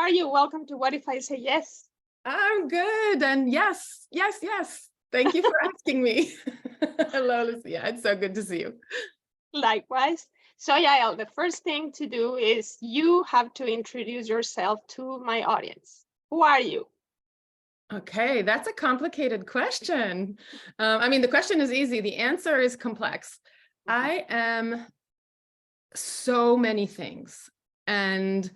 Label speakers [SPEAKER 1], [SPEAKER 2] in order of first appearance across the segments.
[SPEAKER 1] are you? Welcome to What If I Say Yes?
[SPEAKER 2] I'm good. And yes. Thank you for asking me. Hello, Lucia. It's so good to see you.
[SPEAKER 1] Likewise. So Yael, the first thing to do is you have to introduce yourself to my audience. Who are you?
[SPEAKER 2] Okay, that's a complicated question. The question is easy. The answer is complex. I am so many things. And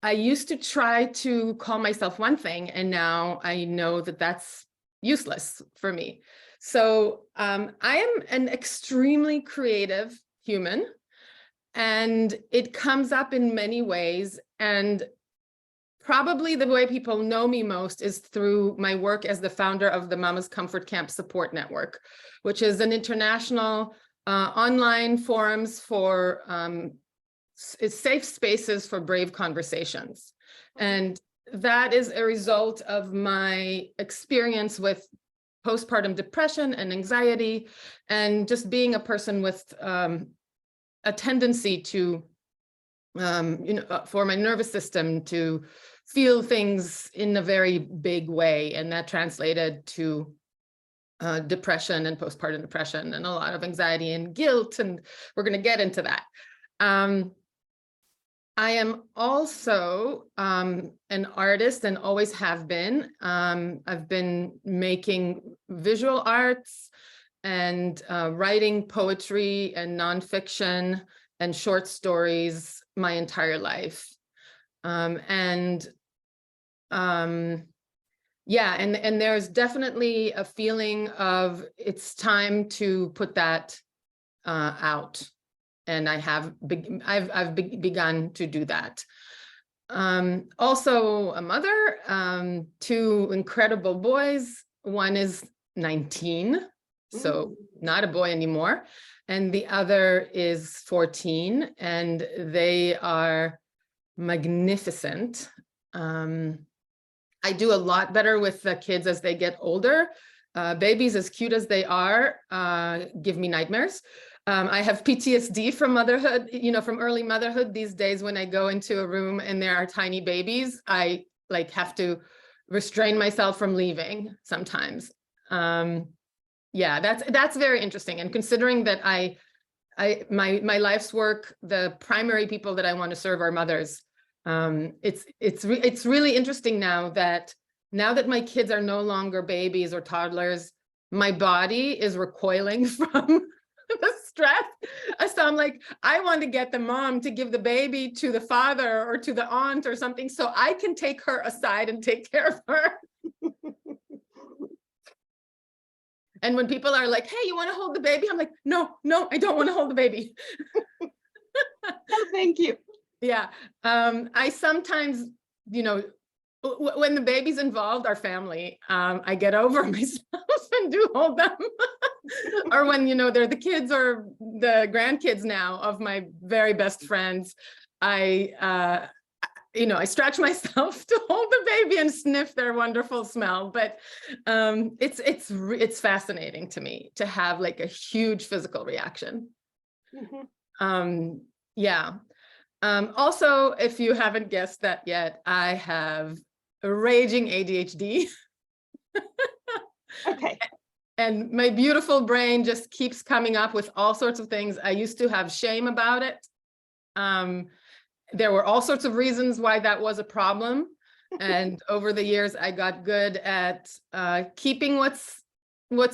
[SPEAKER 2] I used to try to call myself one thing, and now I know that that's useless for me. So I am an extremely creative human, and it comes up in many ways. And probably the way people know me most is through my work as the founder of the Mama's Comfort Camp Support Network, which is an international online forums for safe spaces for brave conversations. And that is a result of my experience with postpartum depression and anxiety, and just being a person with a tendency to, for my nervous system to feel things in a very big way. And that translated to depression and postpartum depression and a lot of anxiety and guilt. And we're going to get into that. I am also an artist and always have been. I've been making visual arts and writing poetry and nonfiction and short stories my entire life. And there's definitely a feeling of it's time to put that out. And I've begun to do that. Also a mother, two incredible boys. One is 19, so not a boy anymore. And the other is 14, and they are magnificent. I do a lot better with the kids as they get older. Babies, as cute as they are, give me nightmares. I have PTSD from motherhood, from early motherhood. These days, when I go into a room and there are tiny babies, I have to restrain myself from leaving sometimes. That's very interesting. And considering that my life's work, the primary people that I want to serve are mothers. It's really interesting now that my kids are no longer babies or toddlers, my body is recoiling from the stress. So I'm like, I want to get the mom to give the baby to the father or to the aunt or something, so I can take her aside and take care of her. And when people are like, hey, you want to hold the baby? I'm like, no, I don't want to hold the baby.
[SPEAKER 1] No, thank you.
[SPEAKER 2] Yeah. I sometimes, when the baby's involved, our family, I get over myself and do hold them. Or when, they're the kids or the grandkids now of my very best friends, I stretch myself to hold the baby and sniff their wonderful smell. But it's fascinating to me to have a huge physical reaction. Also, if you haven't guessed that yet, I have a raging ADHD.
[SPEAKER 1] Okay.
[SPEAKER 2] And my beautiful brain just keeps coming up with all sorts of things. I used to have shame about it. There were all sorts of reasons why that was a problem. And over the years, I got good at keeping what's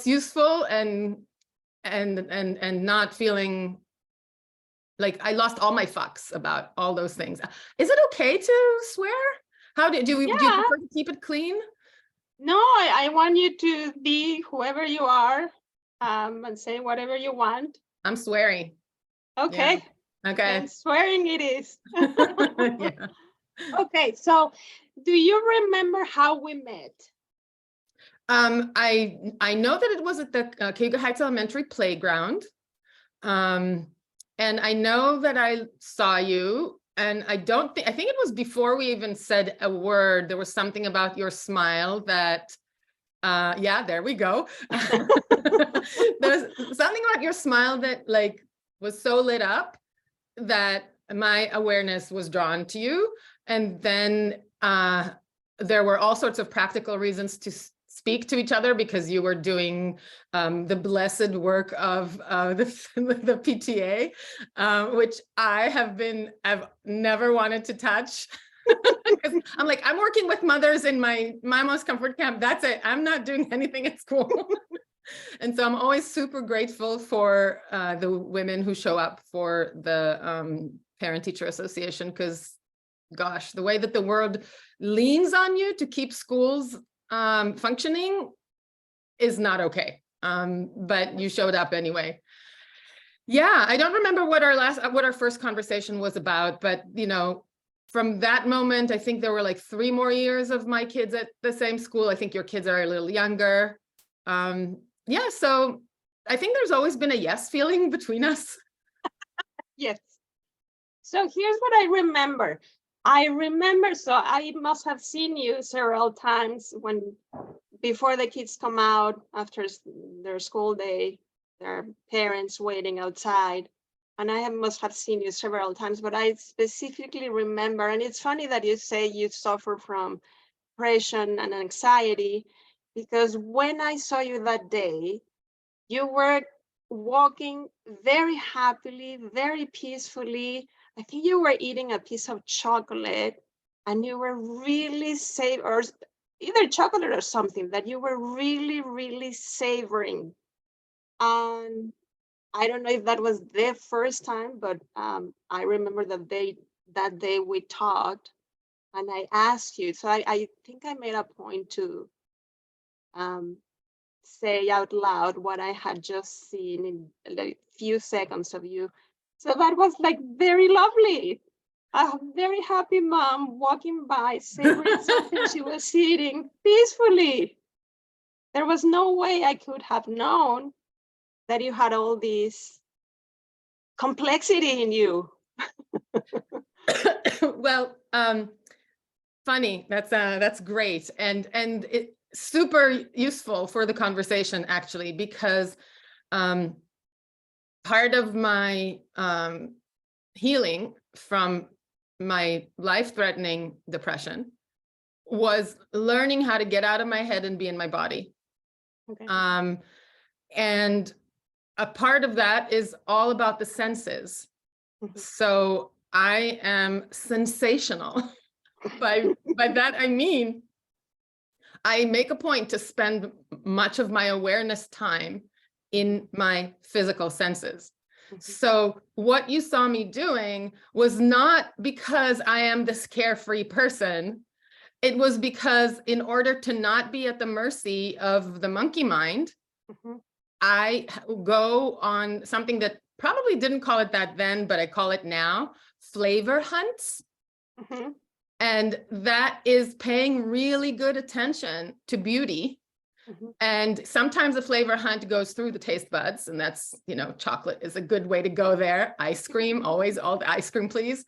[SPEAKER 2] useful and not feeling like I lost all my fucks about all those things. Is it okay to swear? Do you prefer to keep it clean?
[SPEAKER 1] No, I want you to be whoever you are, and say whatever you want.
[SPEAKER 2] I'm swearing.
[SPEAKER 1] Okay.
[SPEAKER 2] Yeah. Okay.
[SPEAKER 1] And swearing it is.
[SPEAKER 2] Yeah.
[SPEAKER 1] Okay, so do you remember how we met?
[SPEAKER 2] I know that it was at the Cayuga Heights Elementary playground. And I know that I saw you, and I think it was before we even said a word. There was something about your smile that, there we go. There's something about your smile that was so lit up that my awareness was drawn to you. And then there were all sorts of practical reasons to speak to each other because you were doing the blessed work of the PTA, which I've never wanted to touch. Because I'm like, I'm working with mothers in my most comfort camp. That's it. I'm not doing anything at school. And so I'm always super grateful for the women who show up for the Parent-Teacher Association, because gosh, the way that the world leans on you to keep schools functioning is not okay. But you showed up anyway. Yeah, I don't remember what our first conversation was about, but you know, from that moment, I think there were like 3 more years of my kids at the same school. I think your kids are a little younger. Yeah, so I think there's always been a yes feeling between us.
[SPEAKER 1] Yes. So here's what I remember. So I must have seen you several times before the kids come out after their school day, their parents waiting outside. And I must have seen you several times, but I specifically remember, and it's funny that you say you suffer from depression and anxiety, because when I saw you that day, you were walking very happily, very peacefully. I think you were eating a piece of chocolate, and you were really or either chocolate or something that you were really, really savoring. And I don't know if that was the first time, but I remember that day we talked, and I asked you. So I think I made a point to say out loud what I had just seen in a few seconds of you. So that was like very lovely. A very happy mom walking by, savoring something she was eating peacefully. There was no way I could have known that you had all this complexity in you.
[SPEAKER 2] Well, funny. That's great, and it super useful for the conversation actually, because part of my healing from my life-threatening depression was learning how to get out of my head and be in my body.
[SPEAKER 1] Okay.
[SPEAKER 2] And a part of that is all about the senses.
[SPEAKER 1] Mhm.
[SPEAKER 2] So I am sensational. By that, I mean, I make a point to spend much of my awareness time in my physical senses. So what you saw me doing was not because I am this carefree person. It was because in order to not be at the mercy of the monkey mind, I go on something that probably didn't call it that then, but I call it now, flavor hunts. And that is paying really good attention to beauty. And sometimes the flavor hunt goes through the taste buds, and that's, you know, chocolate is a good way to go there. Ice cream, always all the ice cream, please.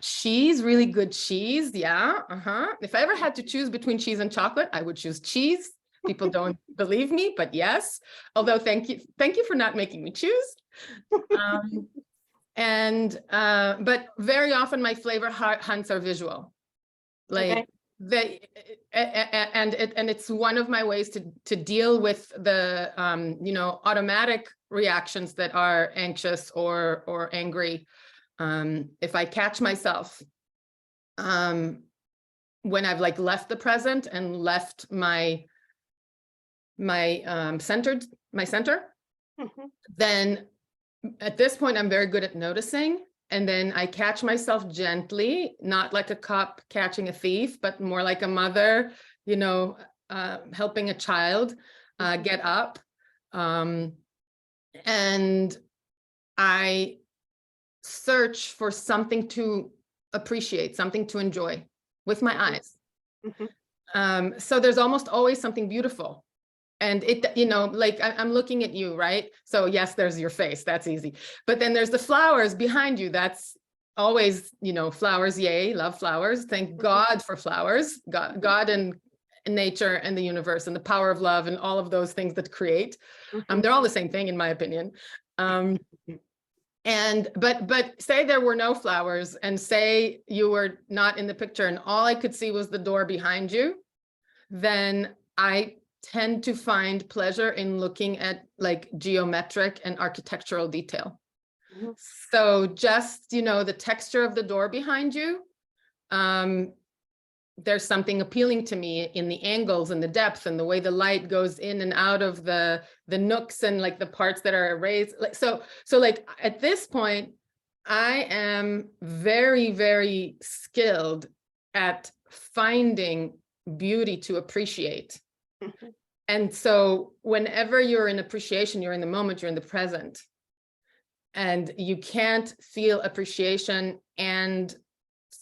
[SPEAKER 2] Cheese, really good cheese. Yeah. If I ever had to choose between cheese and chocolate, I would choose cheese. People don't believe me, but yes. Although thank you for not making me choose. But very often my flavor hunts are visual. Like it's one of my ways to deal with the automatic reactions that are anxious or angry. If I catch myself when I've like left the present and left my center, then at this point I'm very good at noticing. And then I catch myself gently, not like a cop catching a thief, but more like a mother, you know, helping a child get up. And I search for something to appreciate, something to enjoy with my eyes. So there's almost always something beautiful. And it, you know, like I'm looking at you, right? So yes, there's your face, that's easy. But then there's the flowers behind you. That's always, you know, flowers, yay, love flowers. Thank God for flowers, God and nature and the universe and the power of love and all of those things that create. They're all the same thing in my opinion. And but say there were no flowers, and say you were not in the picture and all I could see was the door behind you, then I tend to find pleasure in looking at like geometric and architectural detail.
[SPEAKER 1] Mhm.
[SPEAKER 2] So just, the texture of the door behind you, there's something appealing to me in the angles and the depth and the way the light goes in and out of the nooks and like the parts that are erased. Like, so like at this point, I am very, very skilled at finding beauty to appreciate.
[SPEAKER 1] Mhm.
[SPEAKER 2] And so whenever you're in appreciation, you're in the moment, you're in the present. And you can't feel appreciation and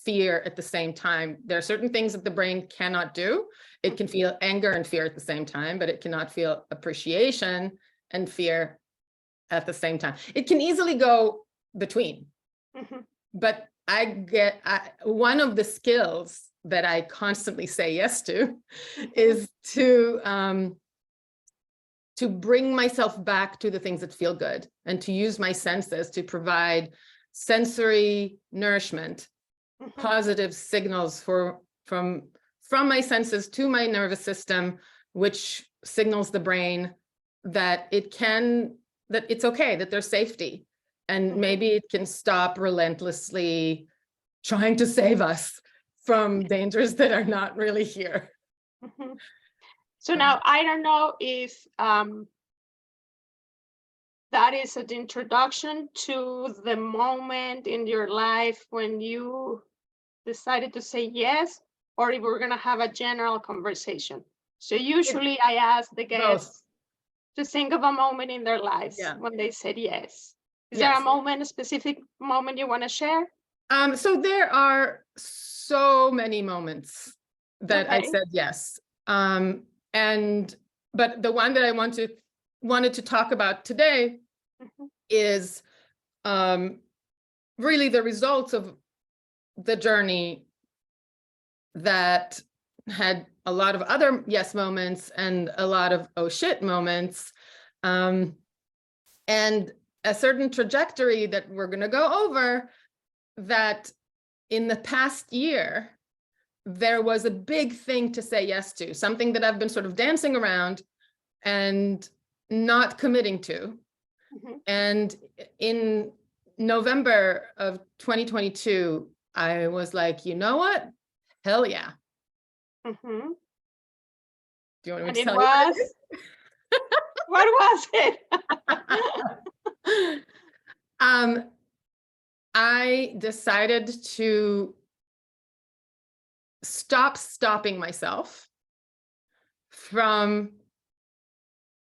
[SPEAKER 2] fear at the same time. There are certain things that the brain cannot do. It can feel anger and fear at the same time, but it cannot feel appreciation and fear at the same time. It can easily go between.
[SPEAKER 1] Mhm.
[SPEAKER 2] But one of the skills that I constantly say yes to is to bring myself back to the things that feel good and to use my senses to provide sensory nourishment, positive signals from my senses to my nervous system, which signals the brain that it's okay, that there's safety. And maybe it can stop relentlessly trying to save us from dangers that are not really here.
[SPEAKER 1] Mhm. So now I don't know if that is an introduction to the moment in your life when you decided to say yes, or if we're going to have a general conversation. So usually I ask the guests to think of a moment in their lives when they said yes. Is there a moment, a specific moment you want to share?
[SPEAKER 2] So there are so many moments that I said yes. But the one that I wanted to talk about today is really the results of the journey that had a lot of other yes moments and a lot of oh shit moments, and a certain trajectory that we're going to go over, that in the past year there was a big thing to say yes to, something that I've been sort of dancing around and not committing to. And in November of 2022, I was like, you know what? Hell yeah. Do you want me to tell you what it is?
[SPEAKER 1] What was it?
[SPEAKER 2] I decided to stop stopping myself from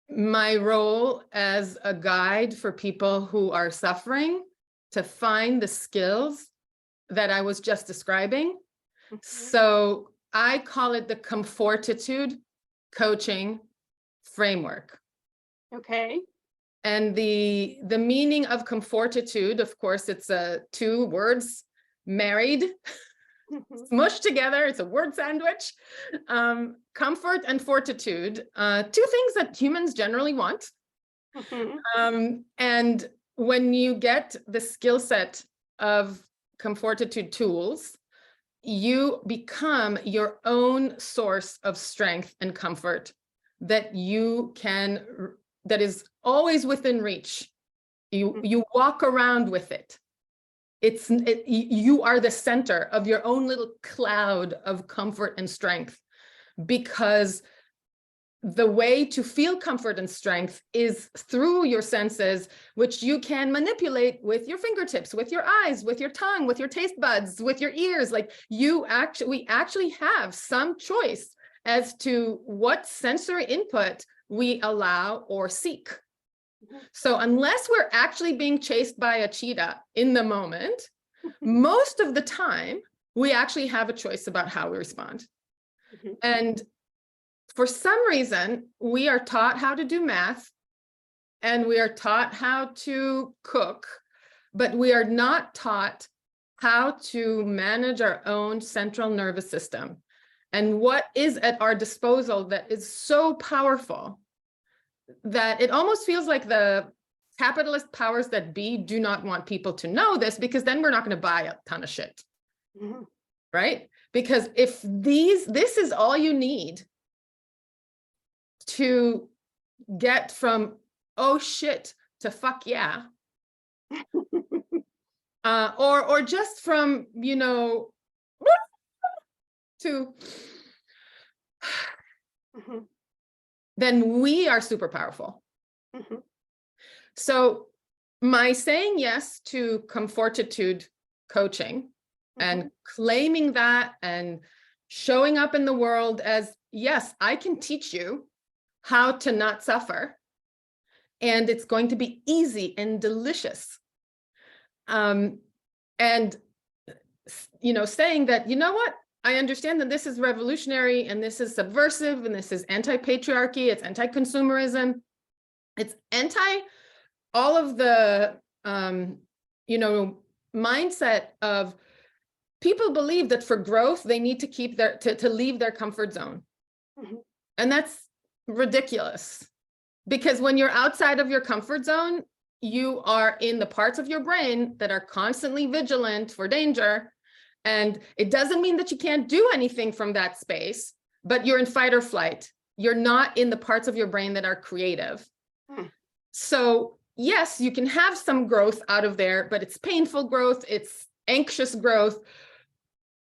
[SPEAKER 2] my role as a guide for people who are suffering to find the skills that I was just describing. So I call it the ComFortitude coaching framework.
[SPEAKER 1] Okay.
[SPEAKER 2] And the meaning of ComFortitude, of course, it's two words married, smushed together. It's a word sandwich. Comfort and fortitude, two things that humans generally want. And when you get the skill set of ComFortitude tools, you become your own source of strength and comfort that is always within reach. You walk around with it. You are the center of your own little cloud of comfort and strength, because the way to feel comfort and strength is through your senses, which you can manipulate with your fingertips, with your eyes, with your tongue, with your taste buds, with your ears. Like we actually have some choice as to what sensory input we allow or seek. So unless we're actually being chased by a cheetah in the moment, most of the time, we actually have a choice about how we respond. And for some reason, we are taught how to do math and we are taught how to cook, but we are not taught how to manage our own central nervous system and what is at our disposal that is so powerful that it almost feels like the capitalist powers that be do not want people to know this, because then we're not going to buy a ton of shit.
[SPEAKER 1] Mhm.
[SPEAKER 2] Right? Because if this is all you need to get from, oh shit, to fuck yeah, or just from, you know, to,
[SPEAKER 1] Mhm.
[SPEAKER 2] then we are super powerful.
[SPEAKER 1] Mhm.
[SPEAKER 2] So my saying yes to ComFortitude coaching and claiming that and showing up in the world as, yes, I can teach you how to not suffer, and it's going to be easy and delicious. And, you know, saying that, you know what, I understand that this is revolutionary and this is subversive and this is anti-patriarchy, it's anti-consumerism, it's anti all of the, you know, mindset of people believe that for growth, they need to keep to leave their comfort zone.
[SPEAKER 1] Mhm.
[SPEAKER 2] And that's ridiculous, because when you're outside of your comfort zone, you are in the parts of your brain that are constantly vigilant for danger. And it doesn't mean that you can't do anything from that space, but you're in fight or flight. You're not in the parts of your brain that are creative.
[SPEAKER 1] Mm.
[SPEAKER 2] So yes, you can have some growth out of there, but it's painful growth, it's anxious growth,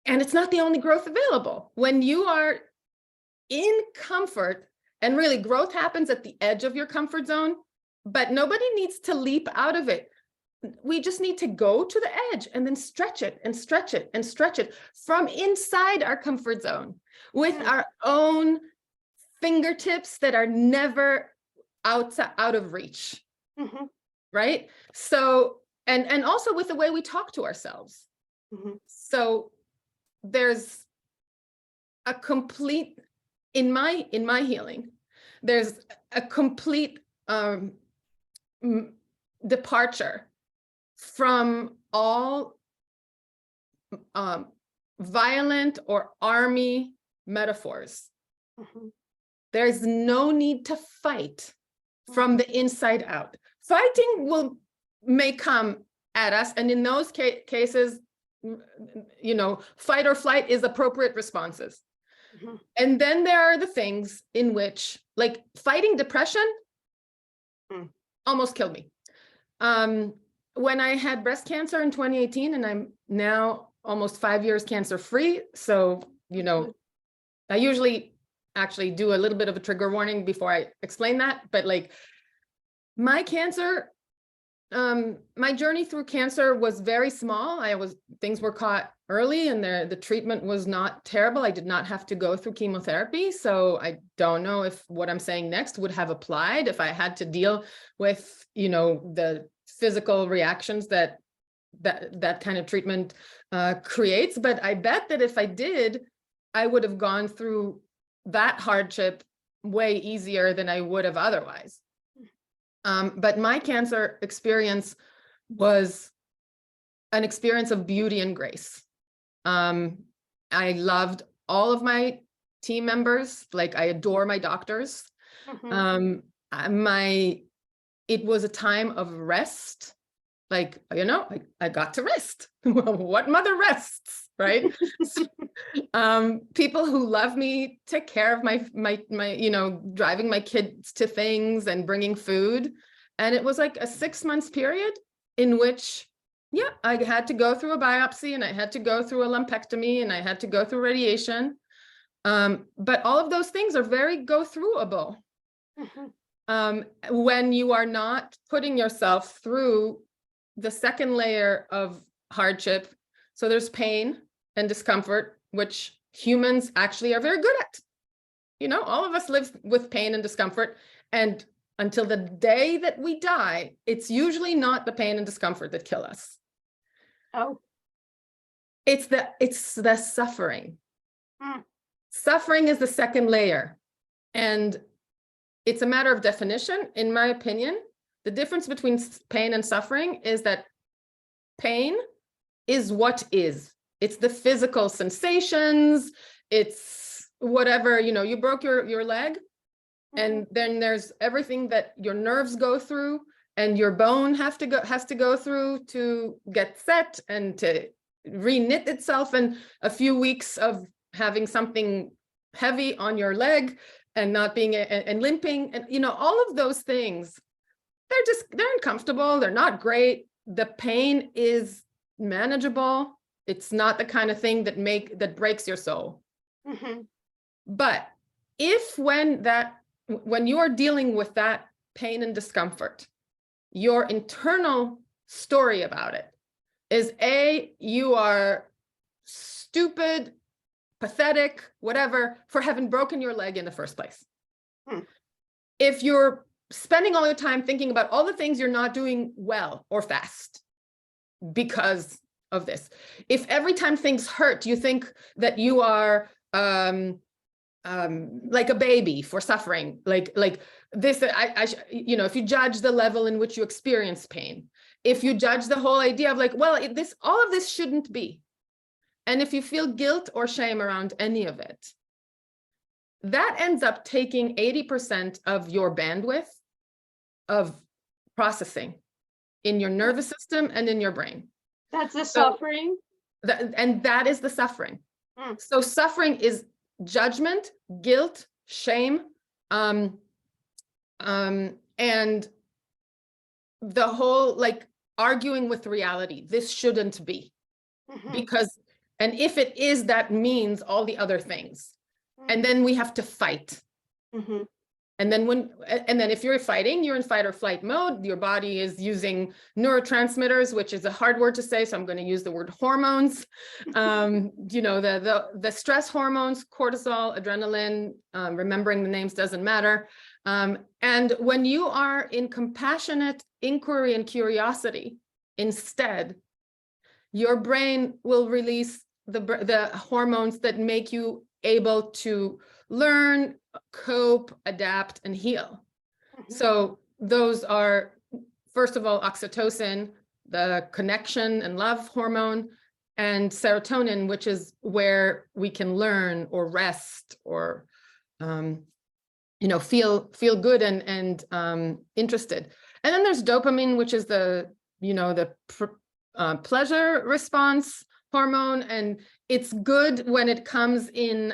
[SPEAKER 2] and it's not the only growth available. When you are in comfort, and really growth happens at the edge of your comfort zone, but nobody needs to leap out of it. We just need to go to the edge and then stretch it and stretch it and stretch it from inside our comfort zone with our own fingertips that are never out of reach.
[SPEAKER 1] Mhm.
[SPEAKER 2] Right? So, and also with the way we talk to ourselves.
[SPEAKER 1] Mhm.
[SPEAKER 2] So there's a complete, in my healing, there's a complete departure from all violent or army metaphors.
[SPEAKER 1] Mhm.
[SPEAKER 2] There's no need to fight from the inside out. Fighting may come at us, and in those cases, you know, fight or flight is appropriate responses.
[SPEAKER 1] Mhm.
[SPEAKER 2] And then there are the things in which, like fighting depression, almost killed me. When I had breast cancer in 2018, and I'm now almost 5 years cancer free. So, you know, I usually actually do a little bit of a trigger warning before I explain that, but like my cancer, my journey through cancer was very small. Things were caught early, and the treatment was not terrible. I did not have to go through chemotherapy. So I don't know if what I'm saying next would have applied if I had to deal with, you know, the physical reactions that kind of treatment creates. But I bet that if I did, I would have gone through that hardship way easier than I would have otherwise. But my cancer experience was an experience of beauty and grace. I loved all of my team members, like I adore my doctors.
[SPEAKER 1] Mhm.
[SPEAKER 2] It was a time of rest. Like, you know, I got to rest. What mother rests, right? People who love me take care of my, you know, driving my kids to things and bringing food. And it was like a 6 months period in which, yeah, I had to go through a biopsy, and I had to go through a lumpectomy, and I had to go through radiation. But all of those things are very go throughable. When you are not putting yourself through the second layer of hardship. So there's pain and discomfort, which humans actually are very good at. You know, all of us live with pain and discomfort. And until the day that we die, it's usually not the pain and discomfort that kill us.
[SPEAKER 1] Oh.
[SPEAKER 2] It's the suffering.
[SPEAKER 1] Mm.
[SPEAKER 2] Suffering is the second layer. And it's a matter of definition, in my opinion. The difference between pain and suffering is that pain is what is. It's the physical sensations. It's whatever, you know, you broke your leg, and then there's everything that your nerves go through, and your bone has to go through to get set and to re-knit itself, and a few weeks of having something heavy on your leg and not being and limping, and you know, all of those things, they're uncomfortable, they're not great. The pain is manageable. It's not the kind of thing that breaks your soul.
[SPEAKER 1] Mm-hmm.
[SPEAKER 2] But if when you are dealing with that pain and discomfort, your internal story about it is you are stupid, pathetic, whatever, for having broken your leg in the first place. If you're spending all your time thinking about all the things you're not doing well or fast because of this, if every time things hurt, you think that you are like a baby for suffering, like this, you know, if you judge the level in which you experience pain, if you judge the whole idea of like, well, all of this shouldn't be, and if you feel guilt or shame around any of it, that ends up taking 80% of your bandwidth of processing in your nervous system and in your brain.
[SPEAKER 1] That's the suffering.
[SPEAKER 2] And that is the suffering. So suffering is judgment, guilt, shame, and the whole like arguing with reality. This shouldn't be, because, and if it is, that means all the other things. And then we have to fight. And then if you're fighting, you're in fight or flight mode. Your body is using neurotransmitters, which is a hard word to say, so I'm going to use the word hormones. You know, the stress hormones, cortisol, adrenaline, remembering the names doesn't matter. And when you are in compassionate inquiry and curiosity, instead, your brain will release the hormones that make you able to learn, cope, adapt, and heal. So those are, first of all, oxytocin, the connection and love hormone, and serotonin, which is where we can learn or rest or, you know, feel good and interested. And then there's dopamine, which is the, you know, the pleasure response hormone, and it's good when it comes in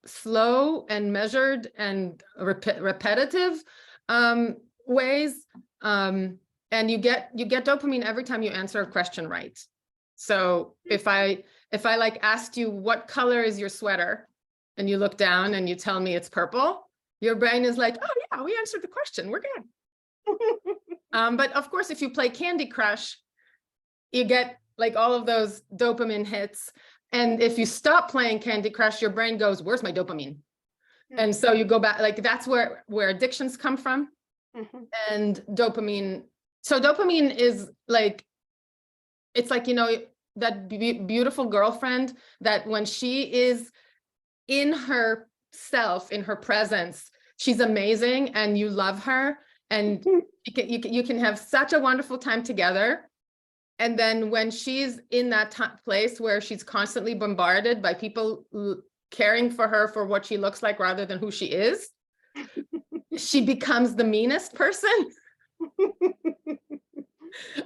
[SPEAKER 2] slow and measured and repetitive ways, and you get dopamine every time you answer a question right. So if I like asked you, what color is your sweater, and you look down and you tell me it's purple, your brain is like, oh yeah, we answered the question, we're good. But of course, if you play Candy Crush, you get like all of those dopamine hits. And if you stop playing Candy Crush, your brain goes, where's my dopamine? And so you go back, like that's where addictions come from. And dopamine. So dopamine is like, it's like, you know, that beautiful girlfriend that when she is in her self, in her presence, she's amazing and you love her, and you can have such a wonderful time together. And then when she's in that place where she's constantly bombarded by people caring for her for what she looks like rather than who she is, she becomes the meanest person.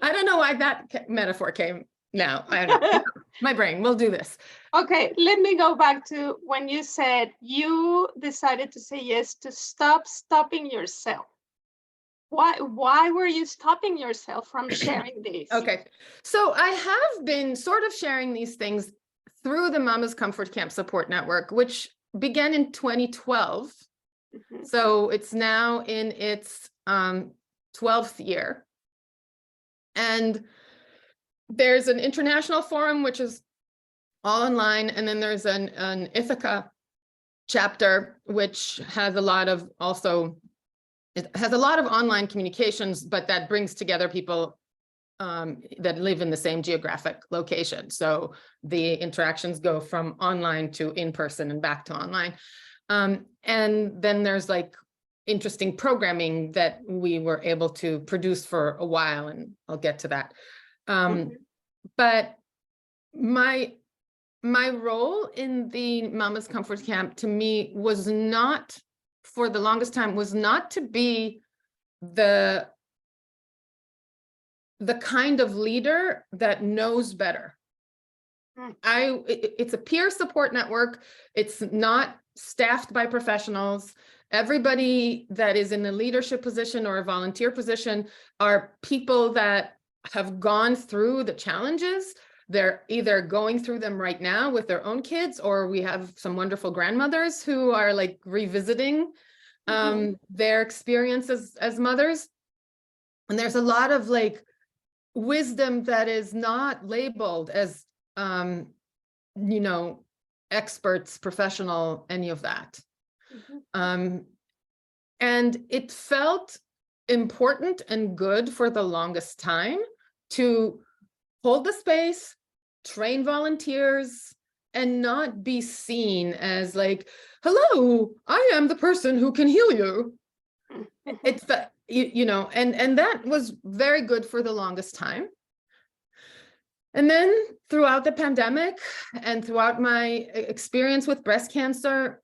[SPEAKER 2] I don't know why that metaphor came now. I don't know. My brain will do this.
[SPEAKER 1] Okay, let me go back to when you said you decided to say yes to stop stopping yourself. Why were you stopping yourself from sharing this?
[SPEAKER 2] Okay, so I have been sort of sharing these things through the Mama's Comfort Camp Support Network, which began in 2012. So it's now in its 12th year. And there's an international forum, which is all online. And then there's an Ithaca chapter, which has a lot of it has a lot of online communications, but that brings together people that live in the same geographic location. So the interactions go from online to in-person and back to online. And then there's like interesting programming that we were able to produce for a while, and I'll get to that. But my role in the Mama's Comfort Camp, to me, was not, for the longest time, was not to be the the kind of leader that knows better. It's a peer support network. It's not staffed by professionals. Everybody that is in a leadership position or a volunteer position are people that have gone through the challenges. They're either going through them right now with their own kids, or we have some wonderful grandmothers who are like revisiting their experiences as mothers. And there's a lot of like wisdom that is not labeled as you know, experts, professional, any of that. And it felt important and good for the longest time to hold the space, train volunteers, and not be seen as like, hello, I am the person who can heal you. It's the, you know, and that was very good for the longest time. And then throughout the pandemic and throughout my experience with breast cancer,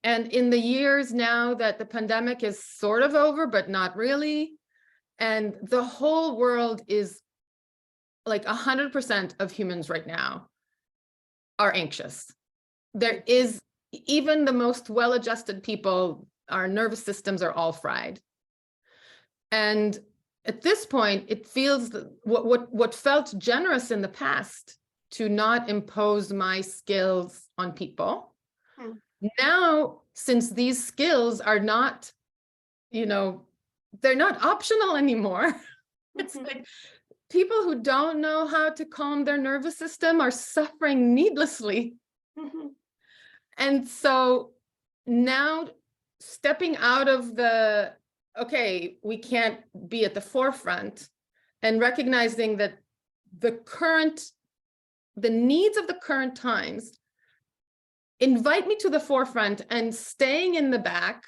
[SPEAKER 2] and in the years now that the pandemic is sort of over, but not really, and the whole world is like 100% of humans right now are anxious. There is, even the most well-adjusted people, our nervous systems are all fried. And at this point, it feels what felt generous in the past to not impose my skills on people. Now, since these skills are not, you know, they're not optional anymore. It's like people who don't know how to calm their nervous system are suffering needlessly. And so now stepping out of the, okay, we can't be at the forefront, and recognizing that the needs of the current times invite me to the forefront, and staying in the back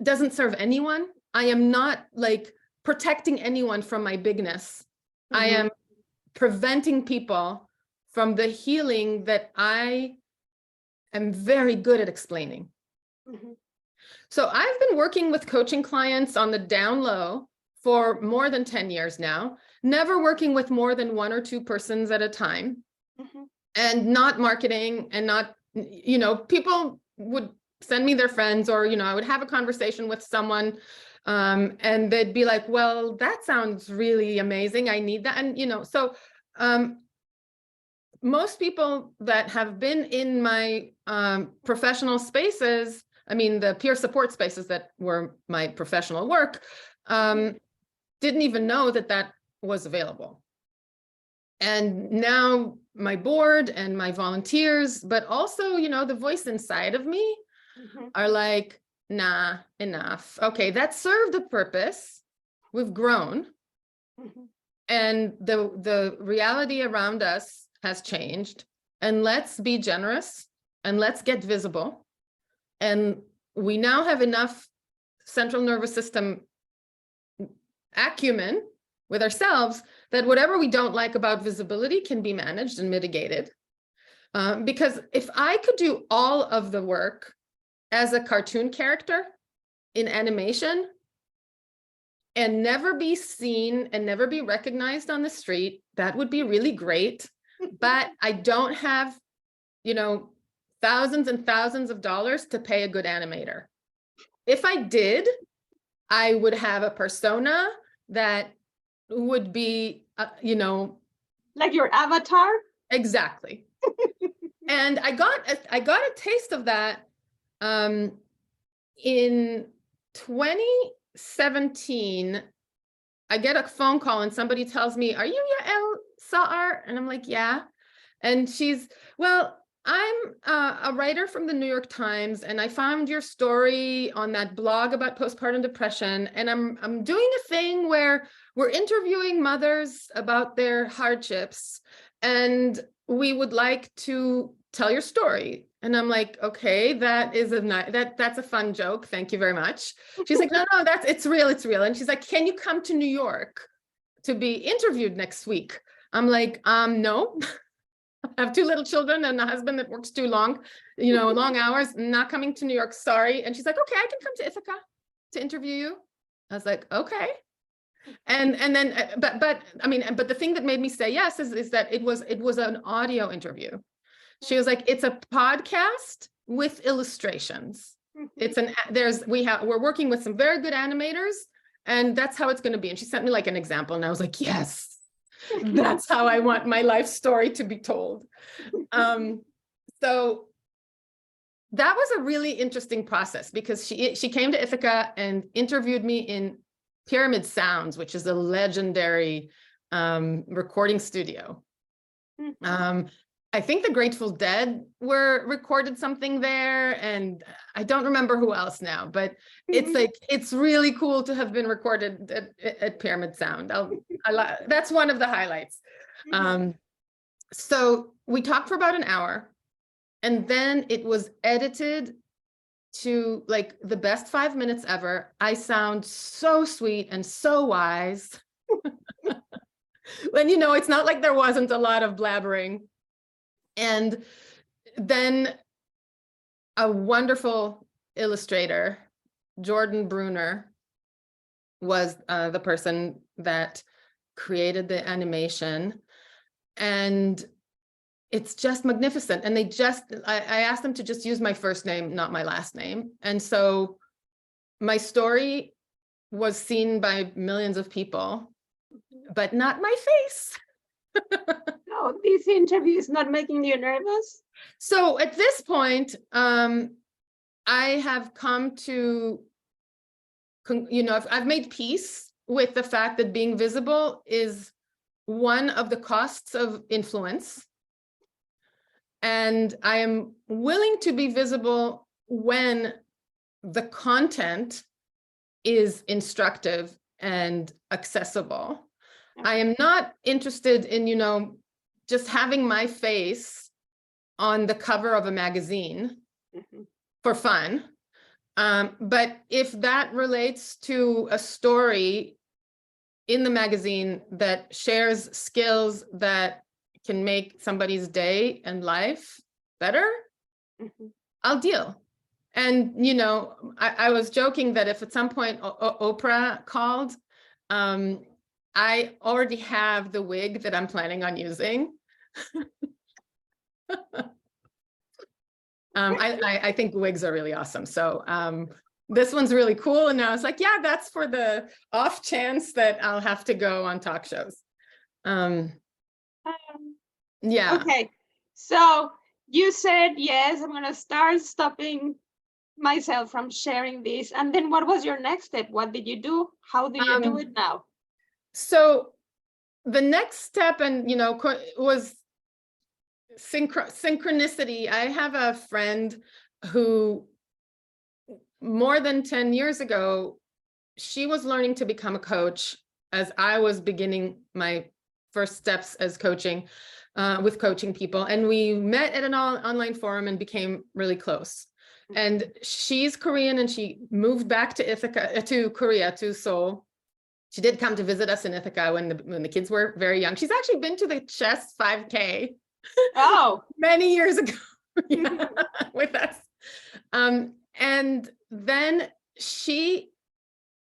[SPEAKER 2] doesn't serve anyone. I am not like protecting anyone from my bigness. I am preventing people from the healing that I am very good at explaining. So I've been working with coaching clients on the down low for more than 10 years now, never working with more than 1 or 2 persons at a time, and not marketing, and not, you know, people would send me their friends, or, you know, I would have a conversation with someone and they'd be like, well, that sounds really amazing. I need that. And, you know, so most people that have been in my professional spaces, I mean, the peer support spaces that were my professional work, didn't even know that that was available. And now my board and my volunteers, but also, you know, the voice inside of me are like, nah, enough. Okay, that served a purpose. We've grown. And the reality around us has changed. And let's be generous, and let's get visible. And we now have enough central nervous system acumen with ourselves that whatever we don't like about visibility can be managed and mitigated. Because if I could do all of the work as a cartoon character in animation and never be seen and never be recognized on the street, that would be really great. But I don't have, you know, thousands and thousands of dollars to pay a good animator. If I did, I would have a persona that would be, you know,
[SPEAKER 1] like your avatar.
[SPEAKER 2] Exactly. And I got a taste of that in 2017. I get a phone call and somebody tells me, "Are you Yael Saar?" And I'm like, "Yeah." And she's, "Well, I'm a writer from the New York Times, and I found your story on that blog about postpartum depression, and I'm doing a thing where we're interviewing mothers about their hardships, and we would like to tell your story." And I'm like, "Okay, that is that's a fun joke. Thank you very much." She's like, "No, it's real, it's real." And she's like, "Can you come to New York to be interviewed next week?" I'm like, no. I have 2 little children and a husband that works too long, you know, long hours, not coming to New York, sorry. And she's like, "Okay, I can come to Ithaca to interview you." I was like, "Okay." And then, but I mean, but the thing that made me say yes is that it was an audio interview. She was like, it's a podcast with illustrations. It's we're working with some very good animators, and that's how it's going to be. And she sent me like an example, and I was like, yes, that's how I want my life story to be told. So that was a really interesting process, because she came to Ithaca and interviewed me in Pyramid Sounds, which is a legendary recording studio. I think the Grateful Dead recorded something there, and I don't remember who else now, but it's like, it's really cool to have been recorded at Pyramid Sound. That's one of the highlights. So we talked for about an hour, and then it was edited to like the best 5 minutes ever. I sound so sweet and so wise. When, it's not like there wasn't a lot of blabbering. And then a wonderful illustrator, Jordan Bruner, was the person that created the animation. And it's just magnificent. And I asked them to just use my first name, not my last name. And so my story was seen by millions of people, but not my face.
[SPEAKER 1] No, this interview is not making you nervous?
[SPEAKER 2] So at this point, I have come to, I've made peace with the fact that being visible is one of the costs of influence. And I am willing to be visible when the content is instructive and accessible. I am not interested in, just having my face on the cover of a magazine for fun. But if that relates to a story in the magazine that shares skills that can make somebody's day and life better, I'll deal. And, I was joking that if at some point Oprah called, I already have the wig that I'm planning on using. I think wigs are really awesome. So this one's really cool. And I was like, yeah, that's for the off chance that I'll have to go on talk shows. Yeah.
[SPEAKER 1] Okay. So you said, yes, I'm going to start stopping myself from sharing this. And then what was your next step? What did you do? How do you do it now?
[SPEAKER 2] So the next step, and was synchronicity. I have a friend who more than 10 years ago, she was learning to become a coach as I was beginning my first steps as coaching, with coaching people. And we met at an online forum and became really close. And she's Korean, and she moved back to Ithaca, to Korea, to Seoul. She did come to visit us in Ithaca when the kids were very young. She's actually been to the chess 5K.
[SPEAKER 1] Oh,
[SPEAKER 2] many years ago. Yeah, with us. And then she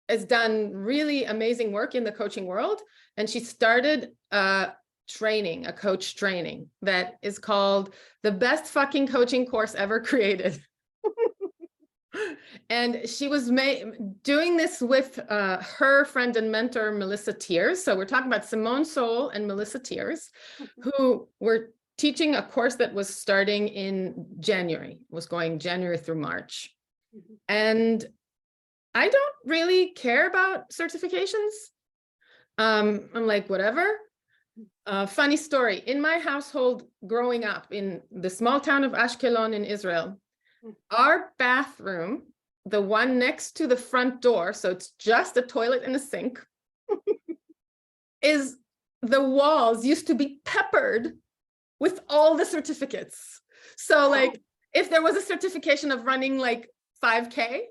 [SPEAKER 2] has done really amazing work in the coaching world. And she started a coach training that is called the best fucking coaching course ever created. And she was doing this with her friend and mentor, Melissa Tiers. So we're talking about Simone Soul and Melissa Tiers, who were teaching a course that was starting in January, was going January through March. And I don't really care about certifications. I'm like, whatever. Funny story, in my household growing up in the small town of Ashkelon in Israel, our bathroom, the one next to the front door, so it's just a toilet and a sink, the walls used to be peppered with all the certificates. So like, if there was a certification of running like 5K,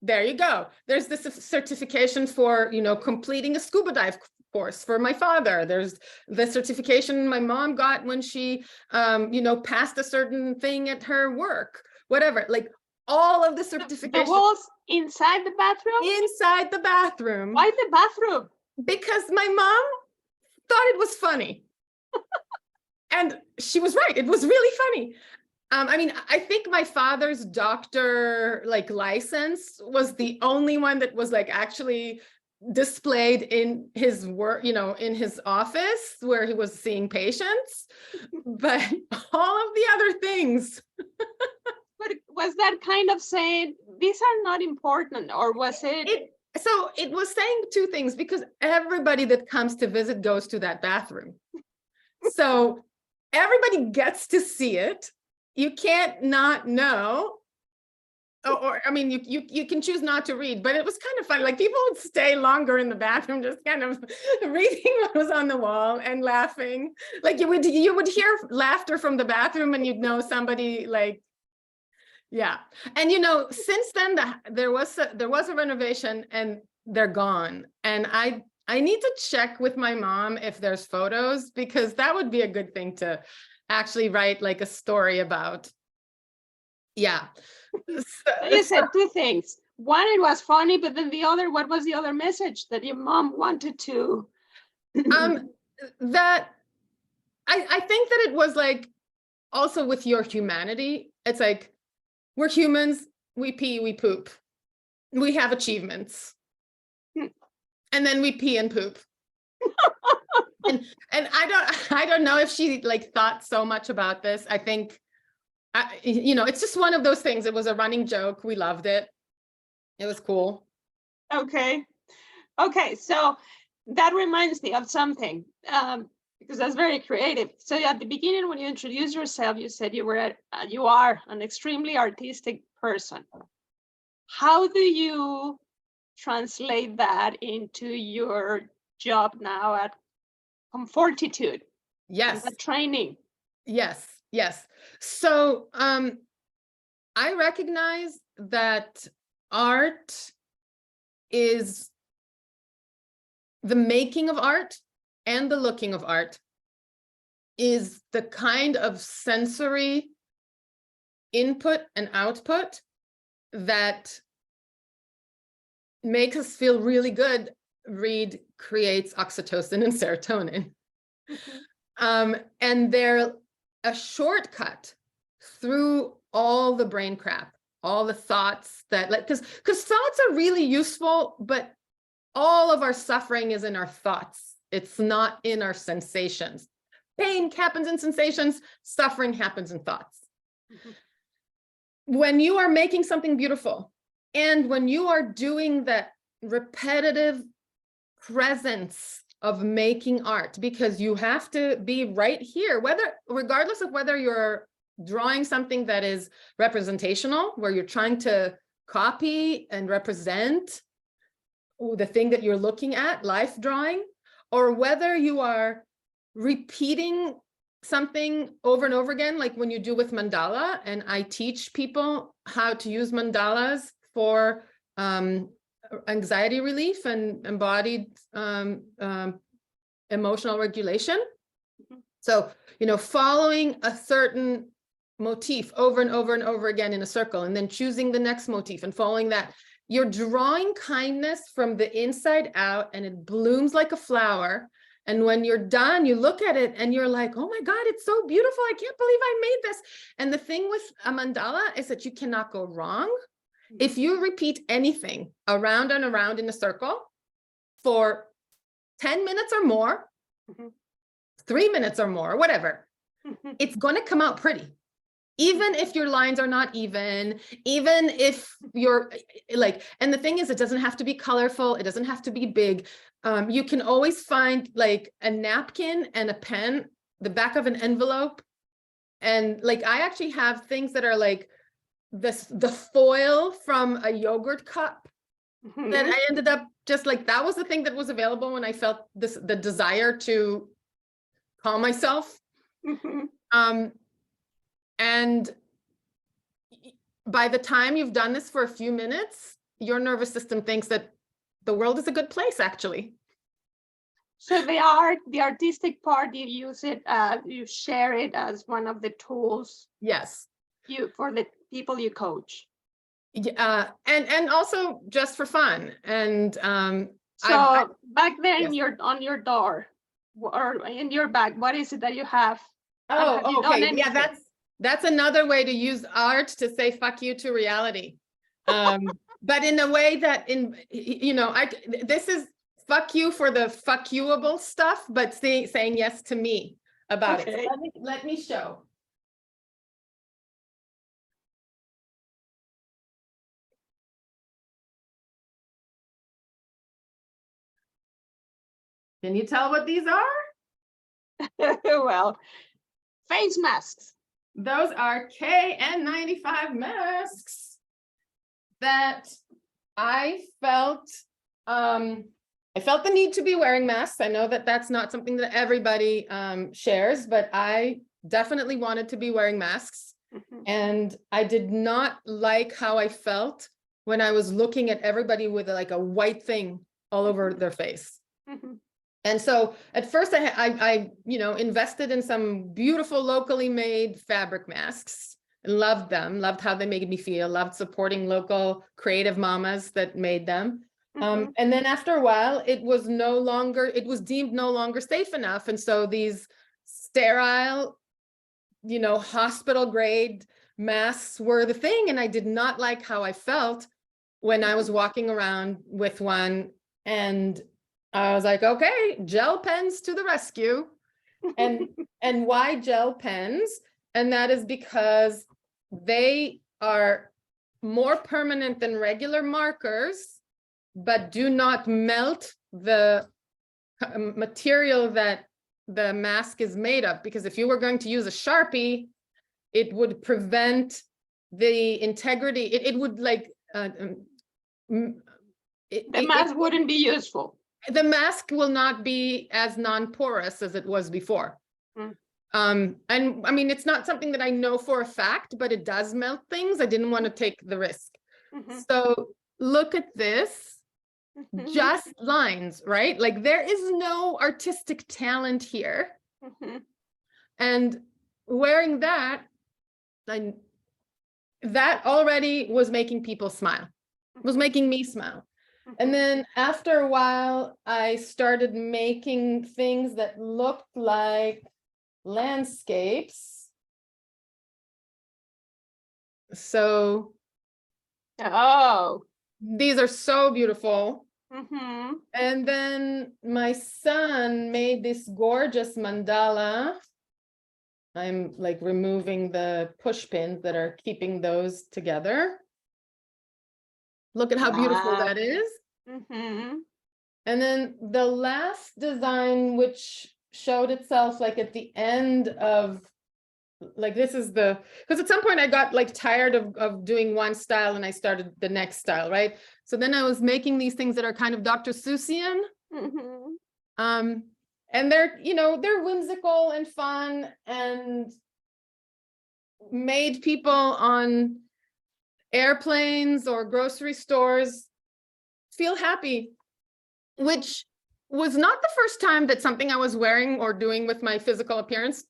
[SPEAKER 2] there you go. There's this certification for, completing a scuba dive course for my father. There's the certification my mom got when she, passed a certain thing at her work, whatever, like all of the certifications.
[SPEAKER 1] The walls inside the bathroom?
[SPEAKER 2] Inside the bathroom.
[SPEAKER 1] Why the bathroom?
[SPEAKER 2] because my mom thought it was funny. And she was right. It was really funny. I mean, I think my father's doctor license was the only one that was actually displayed in his work, in his office where he was seeing patients, but all of the other things.
[SPEAKER 1] But was that kind of saying these are not important, or was it?
[SPEAKER 2] So it was saying two things, because everybody that comes to visit goes to that bathroom. So everybody gets to see it. You can't not know. Or I mean, you can choose not to read, but it was kind of fun. People would stay longer in the bathroom, just kind of reading what was on the wall and laughing. You would hear laughter from the bathroom, and you'd know somebody yeah. And since then there was a renovation, and they're gone. And I need to check with my mom if there's photos, because that would be a good thing to actually write a story about. Yeah.
[SPEAKER 1] You said two things. One, it was funny, but then the other, what was the other message that your mom wanted to?
[SPEAKER 2] That I think that it was also with your humanity. It's we're humans, we pee, we poop, we have achievements, and then we pee and poop. and I don't know if she thought so much about this. I think it's just one of those things. It was a running joke. We loved it. It was cool.
[SPEAKER 1] Okay. So that reminds me of something, because that's very creative. So at the beginning, when you introduced yourself, you said you are an extremely artistic person. How do you translate that into your job now at ComFortitude?
[SPEAKER 2] Yes.
[SPEAKER 1] The training.
[SPEAKER 2] Yes. So I recognize that art is the making of art, and the looking of art is the kind of sensory input and output that makes us feel really good. Read creates oxytocin and serotonin. And they're a shortcut through all the brain crap, all the thoughts that because thoughts are really useful, but all of our suffering is in our thoughts. It's not in our sensations. Pain happens in sensations, suffering happens in thoughts. When you are making something beautiful, and when you are doing that repetitive presence of making art, because you have to be right here, regardless of whether you're drawing something that is representational, where you're trying to copy and represent the thing that you're looking at, life drawing, or whether you are repeating something over and over again, like when you do with mandala. And I teach people how to use mandalas for anxiety relief and embodied emotional regulation. So, following a certain motif over and over and over again in a circle, and then choosing the next motif and following that, you're drawing kindness from the inside out, and it blooms like a flower. And when you're done, you look at it and you're like, oh my God, it's so beautiful. I can't believe I made this. And the thing with a mandala is that you cannot go wrong. If you repeat anything around and around in a circle for 10 minutes or more, 3 minutes or more, whatever, it's going to come out pretty. Even if your lines are not even if you're and the thing is, it doesn't have to be colorful. It doesn't have to be big. You can always find a napkin and a pen, the back of an envelope. And I actually have things that are the foil from a yogurt cup that I ended up just that was the thing that was available when I felt the desire to calm myself. And by the time you've done this for a few minutes, your nervous system thinks that the world is a good place, actually.
[SPEAKER 1] So the artistic part, you use it, you share it as one of the tools.
[SPEAKER 2] Yes.
[SPEAKER 1] For the people you coach.
[SPEAKER 2] And also just for fun. And
[SPEAKER 1] So back there in
[SPEAKER 2] yes.
[SPEAKER 1] on your door or in your bag, what is it that you have? And have you
[SPEAKER 2] Oh,
[SPEAKER 1] done
[SPEAKER 2] okay. Yeah,
[SPEAKER 1] anything?
[SPEAKER 2] that's another way to use art to say fuck you to reality. But in a way that this is fuck you for the fuck youable stuff, but saying yes to me about it. So
[SPEAKER 1] Okay.
[SPEAKER 2] let me show. Can you tell what these are?
[SPEAKER 1] Well, face masks.
[SPEAKER 2] Those are KN95 masks that I felt the need to be wearing masks. I know that that's not something that everybody shares, but I definitely wanted to be wearing masks. And I did not like how I felt when I was looking at everybody with like a white thing all over their face. And so at first I invested in some beautiful locally made fabric masks, loved them, loved how they made me feel, loved supporting local creative mamas that made them. And then after a while, it was deemed no longer safe enough. And so these sterile, hospital grade masks were the thing. And I did not like how I felt when I was walking around with one. And I was like, okay, gel pens to the rescue. And why gel pens? And that is because they are more permanent than regular markers, but do not melt the material that the mask is made of. Because if you were going to use a Sharpie, it would prevent the integrity. It would like
[SPEAKER 1] the mask wouldn't be useful.
[SPEAKER 2] The mask will not be as non-porous as it was before. And I mean, it's not something that I know for a fact, but it does melt things. I didn't want to take the risk. So look at this, just lines, right? Like there is no artistic talent here. And wearing that, that already was making people smile, was making me smile. And then after a while, I started making things that looked like landscapes. So, these are so beautiful. And then my son made this gorgeous mandala. I'm like removing the push pins that are keeping those together. Look at how beautiful that is. And then the last design, which showed itself like at the end of, like this is because at some point I got like tired of doing one style and I started the next style, right? So then I was making these things that are kind of Dr. Seussian. And they're whimsical and fun and made people on airplanes or grocery stores feel happy, which was not the first time that something I was wearing or doing with my physical appearance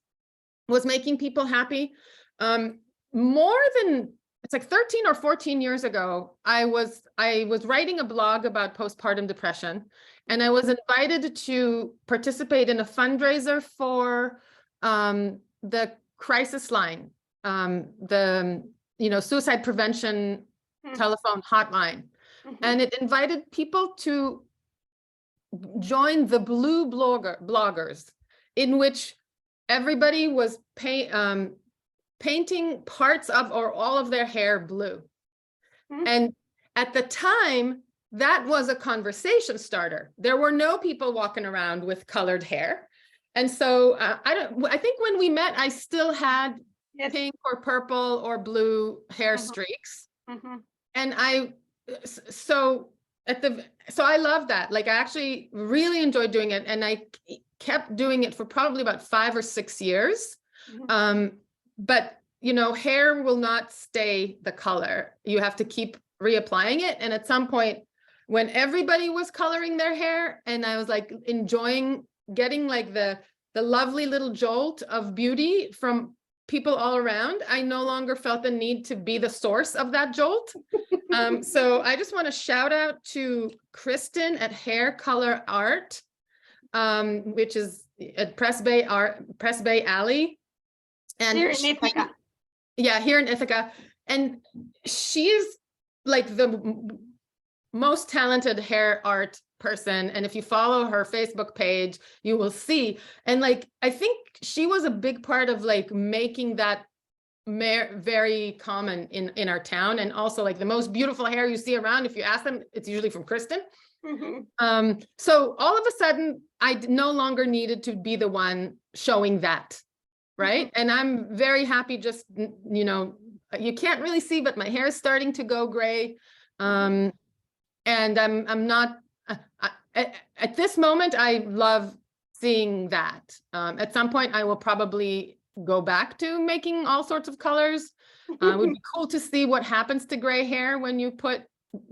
[SPEAKER 2] was making people happy. More than, it's like 13 or 14 years ago, I was writing a blog about postpartum depression, and I was invited to participate in a fundraiser for the crisis line, the suicide prevention telephone hotline. And it invited people to join the blue bloggers, in which everybody was painting parts of or all of their hair blue. And at the time, that was a conversation starter. There were no people walking around with colored hair. And so I think when we met, I still had pink or purple or blue hair streaks. And so I love that. Like I actually really enjoyed doing it, and I kept doing it for probably about 5 or 6 years. But hair will not stay the color. You have to keep reapplying it. And at some point, when everybody was coloring their hair, and I was like enjoying getting like the lovely little jolt of beauty from people all around, I no longer felt the need to be the source of that jolt. So I just want to shout out to Kristen at Hair Color Art, which is at Press Bay Alley. And
[SPEAKER 1] Here in Ithaca.
[SPEAKER 2] Yeah, here in Ithaca. And she's like the most talented hair art person. And if you follow her Facebook page, you will see. And like, I think she was a big part of like making that very common in our town. And also like the most beautiful hair you see around, if you ask them, it's usually from Kristen.
[SPEAKER 1] Mm-hmm.
[SPEAKER 2] So all of a sudden, I no longer needed to be the one showing that, right? Mm-hmm. And I'm very happy just, you know, you can't really see, but my hair is starting to go gray. And I'm not, at this moment, I love seeing that. At some point, I will probably go back to making all sorts of colors. It would be cool to see what happens to gray hair when you put,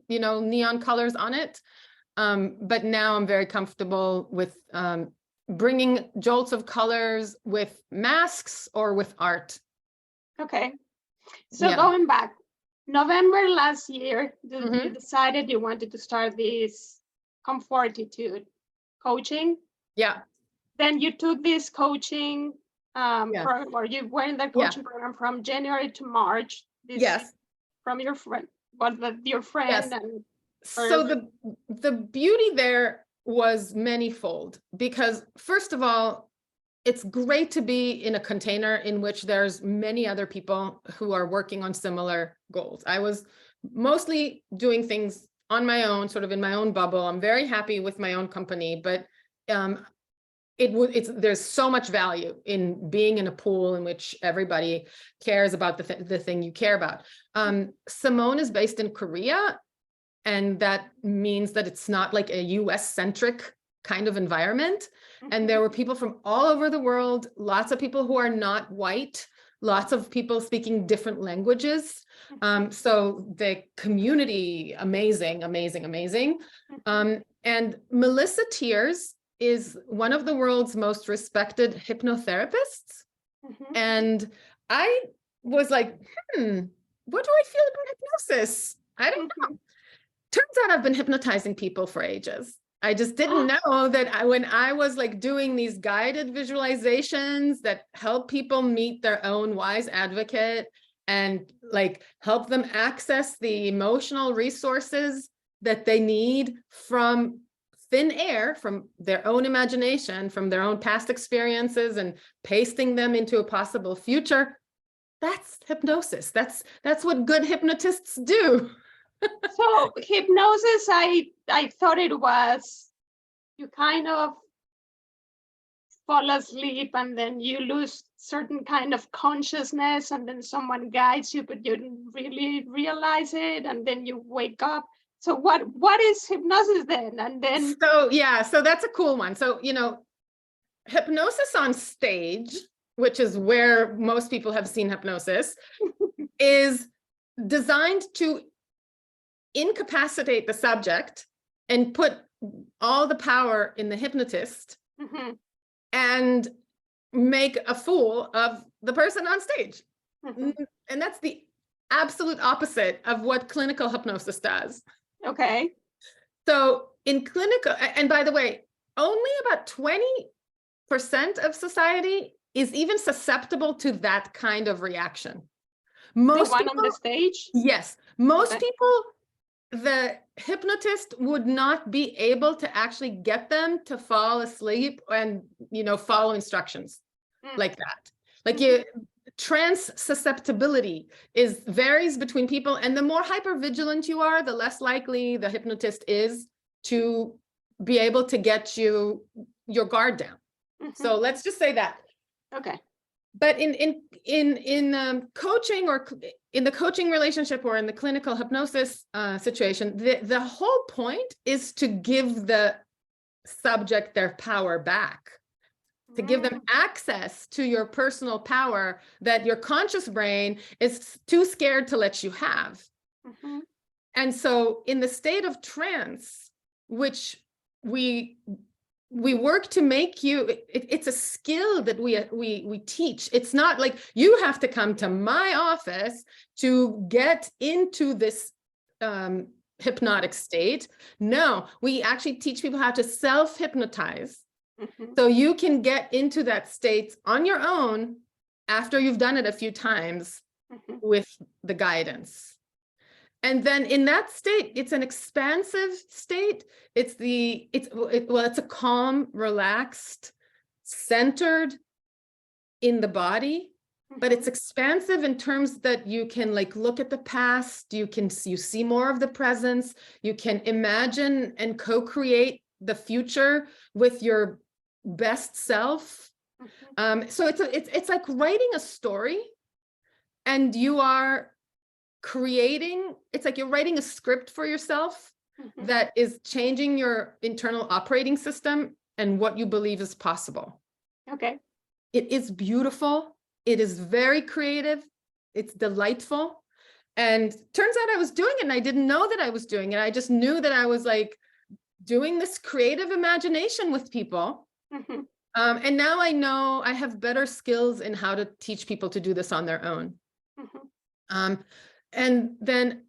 [SPEAKER 2] you know, neon colors on it. But now I'm very comfortable with bringing jolts of colors with masks or with art.
[SPEAKER 1] Okay. So going back, November last year, you decided you wanted to start this ComFortitude coaching.
[SPEAKER 2] Yeah.
[SPEAKER 1] Then you took this coaching program, or you were in the coaching program from January to March. From your friend, your friend.
[SPEAKER 2] Yes.
[SPEAKER 1] And
[SPEAKER 2] so the beauty there was manifold, because first of all, it's great to be in a container in which there's many other people who are working on similar goals. I was mostly doing things on my own, sort of in my own bubble. I'm very happy with my own company, but there's so much value in being in a pool in which everybody cares about the thing you care about. Simone is based in Korea, and that means that it's not like a US-centric kind of environment. And there were people from all over the world, lots of people who are not white, lots of people speaking different languages. So the community, amazing. And Melissa Tears is one of the world's most respected hypnotherapists. And I was like, what do I feel about hypnosis? I don't know. Turns out I've been hypnotizing people for ages. I just didn't know that when I was like doing these guided visualizations that help people meet their own wise advocate and like help them access the emotional resources that they need from thin air, from their own imagination, from their own past experiences, and pasting them into a possible future. That's hypnosis. That's what good hypnotists do.
[SPEAKER 1] So hypnosis, I thought it was you kind of fall asleep and then you lose certain kind of consciousness, and then someone guides you, but you didn't really realize it, and then you wake up. So what is hypnosis then? And then
[SPEAKER 2] so that's a cool one. So, you know, hypnosis on stage, which is where most people have seen hypnosis, is designed to incapacitate the subject and put all the power in the hypnotist and make a fool of the person on stage. And that's the absolute opposite of what clinical hypnosis does.
[SPEAKER 1] Okay.
[SPEAKER 2] So in clinical, and by the way, only about 20% of society is even susceptible to that kind of reaction. Most
[SPEAKER 1] the one
[SPEAKER 2] people,
[SPEAKER 1] on the stage?
[SPEAKER 2] Yes. Most people, the hypnotist would not be able to actually get them to fall asleep and, you know, follow instructions like that. Like trance susceptibility varies between people, and the more hypervigilant you are, the less likely the hypnotist is to be able to get your guard down. So let's just say that.
[SPEAKER 1] Okay.
[SPEAKER 2] But in coaching, or in the coaching relationship, or in the clinical hypnosis situation, the whole point is to give the subject their power back, to give them access to your personal power that your conscious brain is too scared to let you have. And so in the state of trance, which we we work to make you, it's a skill that we teach. It's not like you have to come to my office to get into this hypnotic state. No, we actually teach people how to self-hypnotize. So you can get into that state on your own after you've done it a few times with the guidance. And then in that state, it's an expansive state. It's a calm, relaxed, centered in the body, but it's expansive in terms that you can like look at the past, you see more of the presence, you can imagine and co-create the future with your best self. So it's like writing a story, and you are creating, it's like you're writing a script for yourself that is changing your internal operating system and what you believe is possible.
[SPEAKER 1] Okay.
[SPEAKER 2] It is beautiful. It is very creative. It's delightful. And turns out I was doing it and I didn't know that I was doing it. I just knew that I was like doing this creative imagination with people. And now I know I have better skills in how to teach people to do this on their own. And then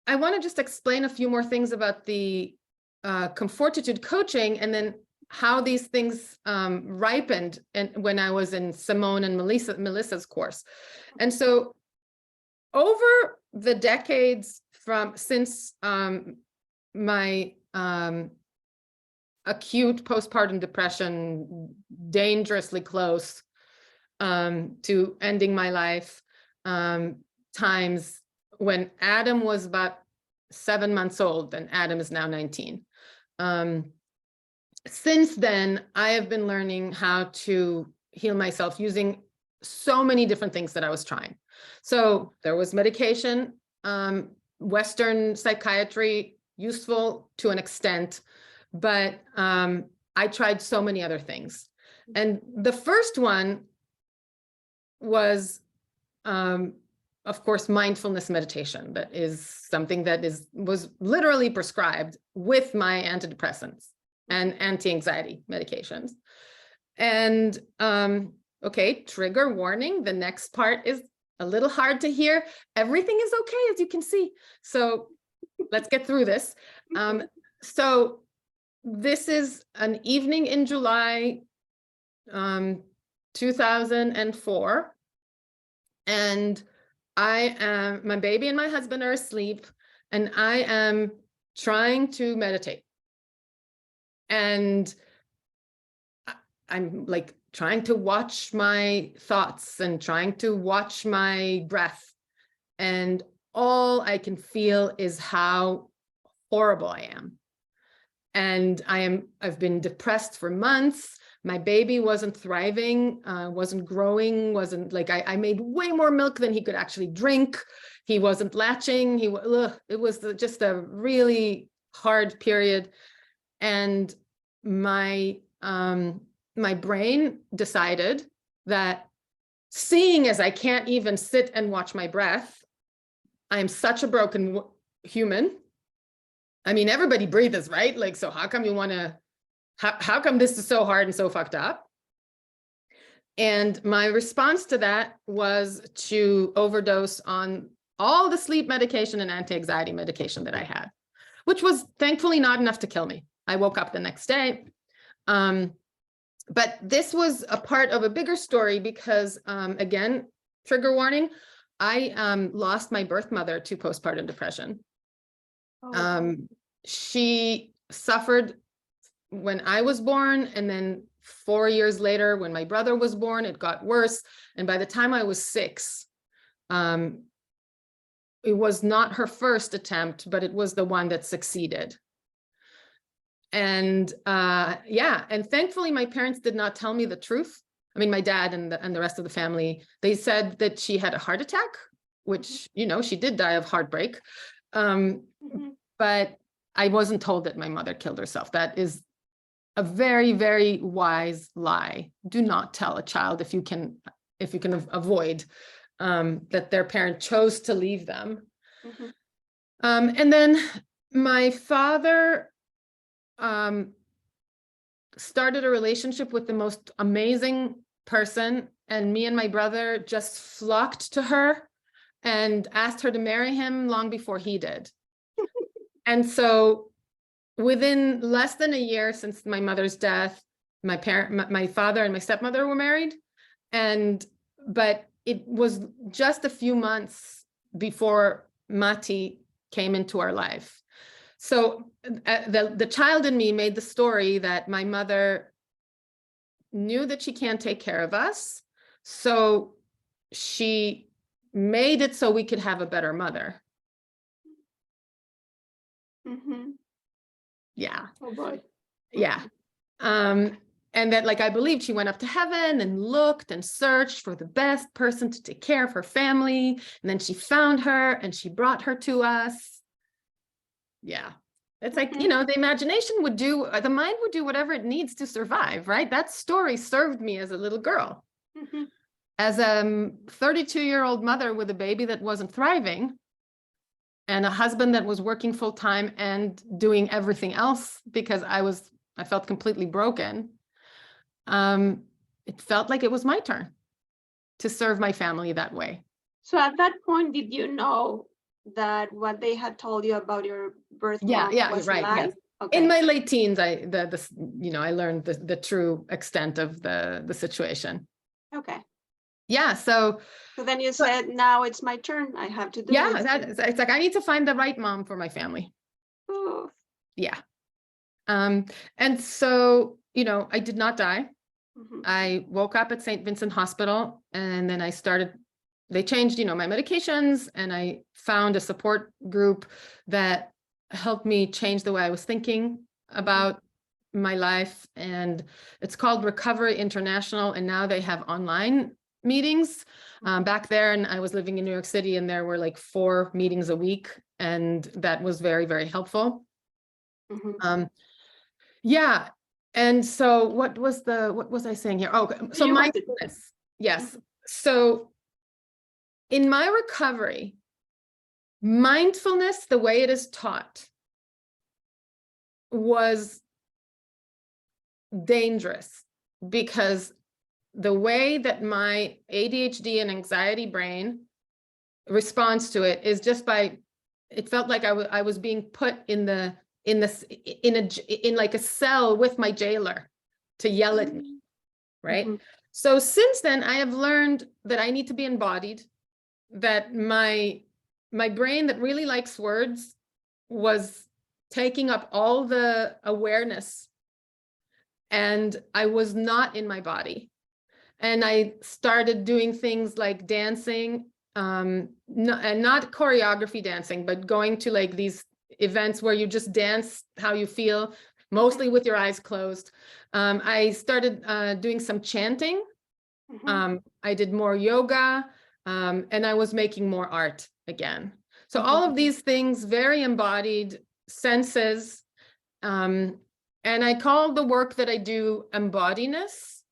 [SPEAKER 2] I want to just explain a few more things about the ComFortitude coaching, and then how these things ripened and when I was in Simone and Melissa's course. And so over the decades since my acute postpartum depression, dangerously close to ending my life, times when Adam was about 7 months old, and Adam is now 19. Since then, I have been learning how to heal myself using so many different things that I was trying. So there was medication, Western psychiatry, useful to an extent, but I tried so many other things. And the first one was, of course, mindfulness meditation. That is something that was literally prescribed with my antidepressants and anti-anxiety medications. And okay, trigger warning. The next part is a little hard to hear. Everything is okay, as you can see. So let's get through this. So this is an evening in July 2004. And my baby and my husband are asleep, and I am trying to meditate. And I'm like trying to watch my thoughts and trying to watch my breath. And all I can feel is how horrible I am. And I've been depressed for months. My baby wasn't thriving, wasn't growing, wasn't like, I made way more milk than he could actually drink. He wasn't latching. It was just a really hard period. And my brain decided that, seeing as I can't even sit and watch my breath, I am such a broken human. I mean, everybody breathes, right? Like, so how come how come this is so hard and so fucked up? And my response to that was to overdose on all the sleep medication and anti-anxiety medication that I had, which was thankfully not enough to kill me. I woke up the next day. But this was a part of a bigger story because, again, trigger warning, I lost my birth mother to postpartum depression. She suffered when I was born, and then 4 years later, when my brother was born, it got worse. And by the time I was 6, it was not her first attempt, but it was the one that succeeded. And and thankfully, my parents did not tell me the truth. I mean, my dad and the rest of the family, they said that she had a heart attack, which, she did die of heartbreak. But I wasn't told that my mother killed herself. That is a very, very wise lie. Do not tell a child if you can avoid that their parent chose to leave them. And then my father started a relationship with the most amazing person, and me and my brother just flocked to her and asked her to marry him long before he did. And so within less than a year since my mother's death, my father and my stepmother were married. But it was just a few months before Mati came into our life. So the child in me made the story that my mother knew that she can't take care of us. So she made it so we could have a better mother.
[SPEAKER 1] Mm-hmm.
[SPEAKER 2] Yeah.
[SPEAKER 1] Oh boy.
[SPEAKER 2] Yeah. And that, like, I believed she went up to heaven and looked and searched for the best person to take care of her family. And then she found her and she brought her to us. Yeah. It's like,
[SPEAKER 1] Mhm.
[SPEAKER 2] you know, the imagination would do, the mind would do whatever it needs to survive, right? That story served me as a little girl.
[SPEAKER 1] Mm-hmm.
[SPEAKER 2] As a 32-year-old mother with a baby that wasn't thriving and a husband that was working full time and doing everything else because I felt completely broken. It felt like it was my turn to serve my family that way.
[SPEAKER 1] So at that point, did you know that what they had told you about your birth mom was
[SPEAKER 2] Right.
[SPEAKER 1] a lie?
[SPEAKER 2] Yes.
[SPEAKER 1] Okay.
[SPEAKER 2] In my late teens, I learned the true extent of the situation.
[SPEAKER 1] Okay.
[SPEAKER 2] Yeah. So
[SPEAKER 1] then you said, now it's my turn. I have to do
[SPEAKER 2] yeah,
[SPEAKER 1] this.
[SPEAKER 2] it's like I need to find the right mom for my family.
[SPEAKER 1] Ooh.
[SPEAKER 2] Yeah. And so, you know, I did not die.
[SPEAKER 1] Mhm.
[SPEAKER 2] I woke up at St. Vincent Hospital, and then they changed, you know, my medications, and I found a support group that helped me change the way I was thinking about my life. And it's called Recovery International. And now they have online meetings. Back there, and I was living in New York City, and there were like 4 meetings a week. And that was very, very helpful.
[SPEAKER 1] Mhm.
[SPEAKER 2] Yeah. And so what was I saying here? Oh, so
[SPEAKER 1] You wanted-
[SPEAKER 2] mindfulness. Yes. So in my recovery, mindfulness, the way it is taught, was dangerous because the way that my ADHD and anxiety brain responds to it is just it felt like I was being put in like a cell with my jailer to yell at me, right?
[SPEAKER 1] Mhm.
[SPEAKER 2] So since then, I have learned that I need to be embodied, that my brain that really likes words was taking up all the awareness, and I was not in my body. And I started doing things like dancing, and not choreography dancing, but going to like these events where you just dance how you feel, mostly with your eyes closed. I started doing some chanting. I did more yoga, and I was making more art again. So all of these things, very embodied senses. And I call the work that I do embodiness,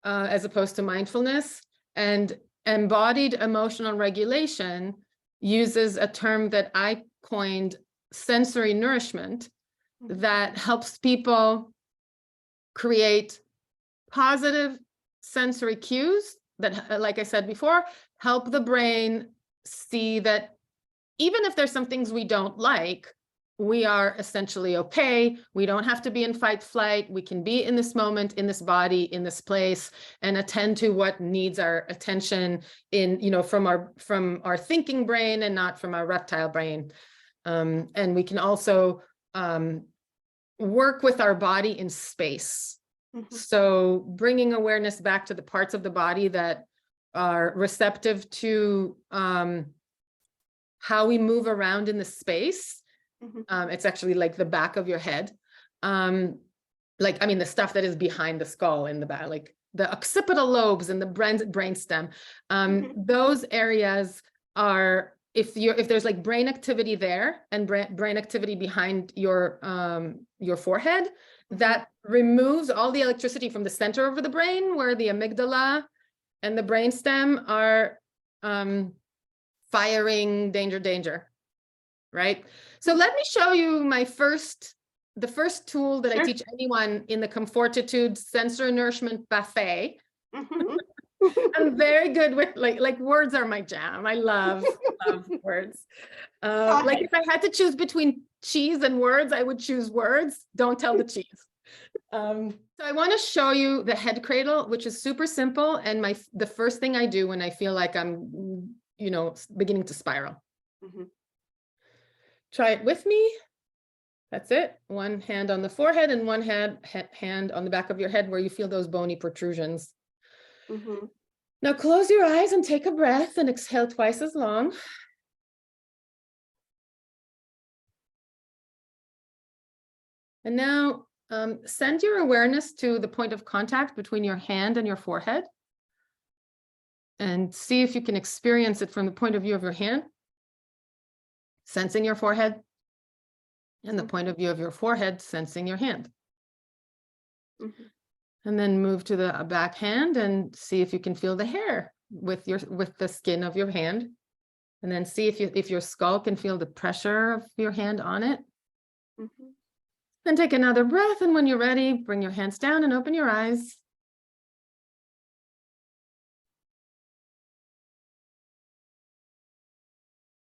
[SPEAKER 2] as opposed to mindfulness. And embodied emotional regulation uses a term that I coined, sensory nourishment, that helps people create positive sensory cues that, like I said before, help the brain see that even if there's some things we don't like, we are essentially okay. We don't have to be in fight flight. We can be in this moment, in this body, in this place, and attend to what needs our attention in, you know, from our thinking brain and not from our reptile brain. And we can also work with our body in space. So bringing awareness back to the parts of the body that are receptive to how we move around in the space. It's actually like the back of your head. The stuff that is behind the skull in the back, like the occipital lobes and the brainstem. Those areas are, if there's like brain activity there and brain activity behind your forehead, that removes all the electricity from the center of the brain, where the amygdala and the brainstem are firing danger, right? So let me show you my first the first tool that I
[SPEAKER 1] Sure.
[SPEAKER 2] teach anyone in the ComFortitude Sensory Nourishment Buffet.
[SPEAKER 1] Mhm.
[SPEAKER 2] I'm very good with like words are my jam. I love words. Like if I had to choose between cheese and words, I would choose words. Don't tell the cheese. So I want to show you the head cradle, which is super simple. And the first thing I do when I feel like I'm, beginning to spiral.
[SPEAKER 1] Mhm.
[SPEAKER 2] Try it with me. That's it. One hand on the forehead and one hand on the back of your head where you feel those bony protrusions.
[SPEAKER 1] Mhm.
[SPEAKER 2] Now close your eyes and take a breath and exhale twice as long. And now send your awareness to the point of contact between your hand and your forehead. And see if you can experience it from the point of view of your hand. Sensing your forehead. And the point of view of your forehead, sensing your hand.
[SPEAKER 1] Mhm.
[SPEAKER 2] And then move to the back hand and see if you can feel the hair with the skin of your hand. And then see if your skull can feel the pressure of your hand on it.
[SPEAKER 1] Mhm.
[SPEAKER 2] Then take another breath, and when you're ready, bring your hands down and open your eyes.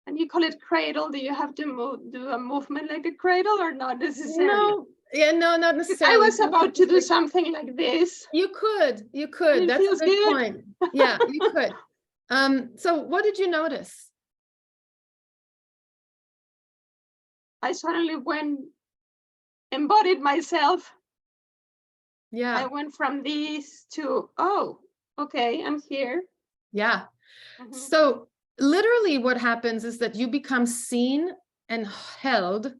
[SPEAKER 1] And you call it cradle. Do you have to do a movement like a cradle or not necessarily?
[SPEAKER 2] No, yeah, no, not necessarily.
[SPEAKER 1] I was about to do something like this.
[SPEAKER 2] You could.
[SPEAKER 1] It
[SPEAKER 2] That's
[SPEAKER 1] feels
[SPEAKER 2] a good
[SPEAKER 1] good.
[SPEAKER 2] point. Yeah, you could. So what did you notice?
[SPEAKER 1] I suddenly embodied myself.
[SPEAKER 2] Yeah.
[SPEAKER 1] I went from this to, oh, okay, I'm here.
[SPEAKER 2] Yeah.
[SPEAKER 1] Mhm.
[SPEAKER 2] So literally what happens is that you become seen and held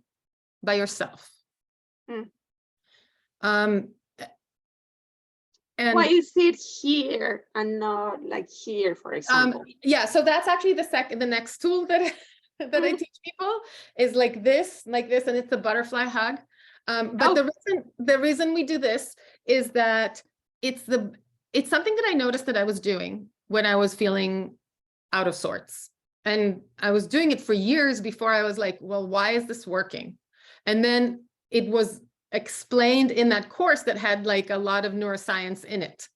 [SPEAKER 2] by yourself.
[SPEAKER 1] Mm.
[SPEAKER 2] And
[SPEAKER 1] why is it here and not like here, for example?
[SPEAKER 2] Yeah, so that's actually the next tool that I teach people is like this, and it's the butterfly hug. But the reason we do this is that it's something that I noticed that I was doing when I was feeling out of sorts. And I was doing it for years before I was like, well, why is this working? And then it was explained in that course that had like a lot of neuroscience in it.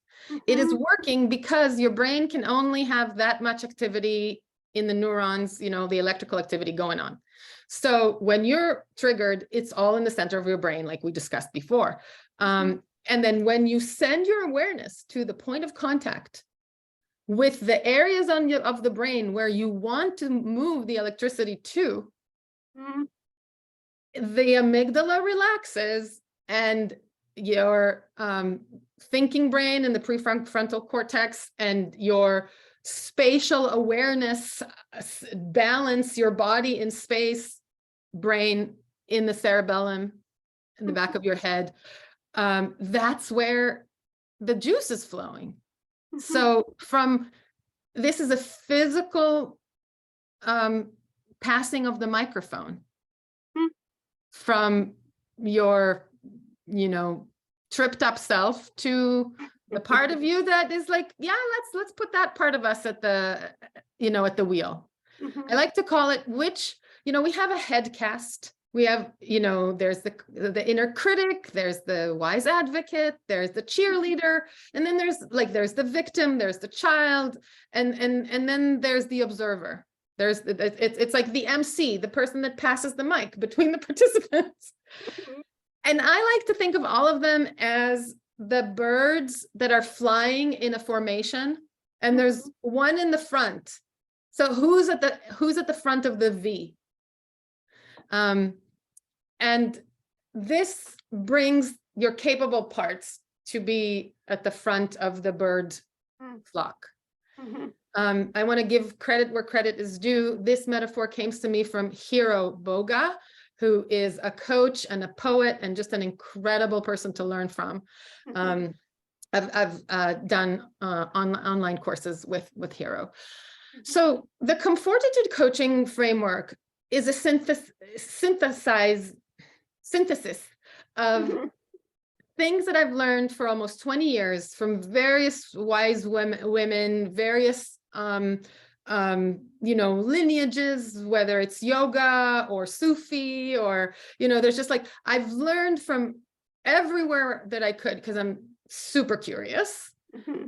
[SPEAKER 2] It is working because your brain can only have that much activity in the neurons, the electrical activity going on. So when you're triggered, it's all in the center of your brain, like we discussed before. And then when you send your awareness to the point of contact with the areas of the brain where you want to move the electricity to, the amygdala relaxes and your thinking brain and the prefrontal cortex and your spatial awareness balance your body in space, brain in the cerebellum, in the back of your head. That's where the juice is flowing. So this is a physical passing of the microphone from your, tripped up self to the part of you that is like, yeah, let's put that part of us at the, at the wheel. I like to call it we have a head cast. We have, there's the inner critic, there's the wise advocate, there's the cheerleader, and then there's the victim, there's the child, and then there's the observer. It's like the MC, the person that passes the mic between the participants. And I like to think of all of them as the birds that are flying in a formation, and there's one in the front. So who's at the front of the V? And this brings your capable parts to be at the front of the bird flock. I want to give credit where credit is due. This metaphor came to me from Hiro Boga, who is a coach and a poet and just an incredible person to learn from. I've done online courses with Hiro. So the ComFortitude coaching framework is a synthesis of things that I've learned for almost 20 years from various wise women, various lineages, whether it's yoga or Sufi, or, there's just like, I've learned from everywhere that I could, because I'm super curious.
[SPEAKER 1] Mm-hmm.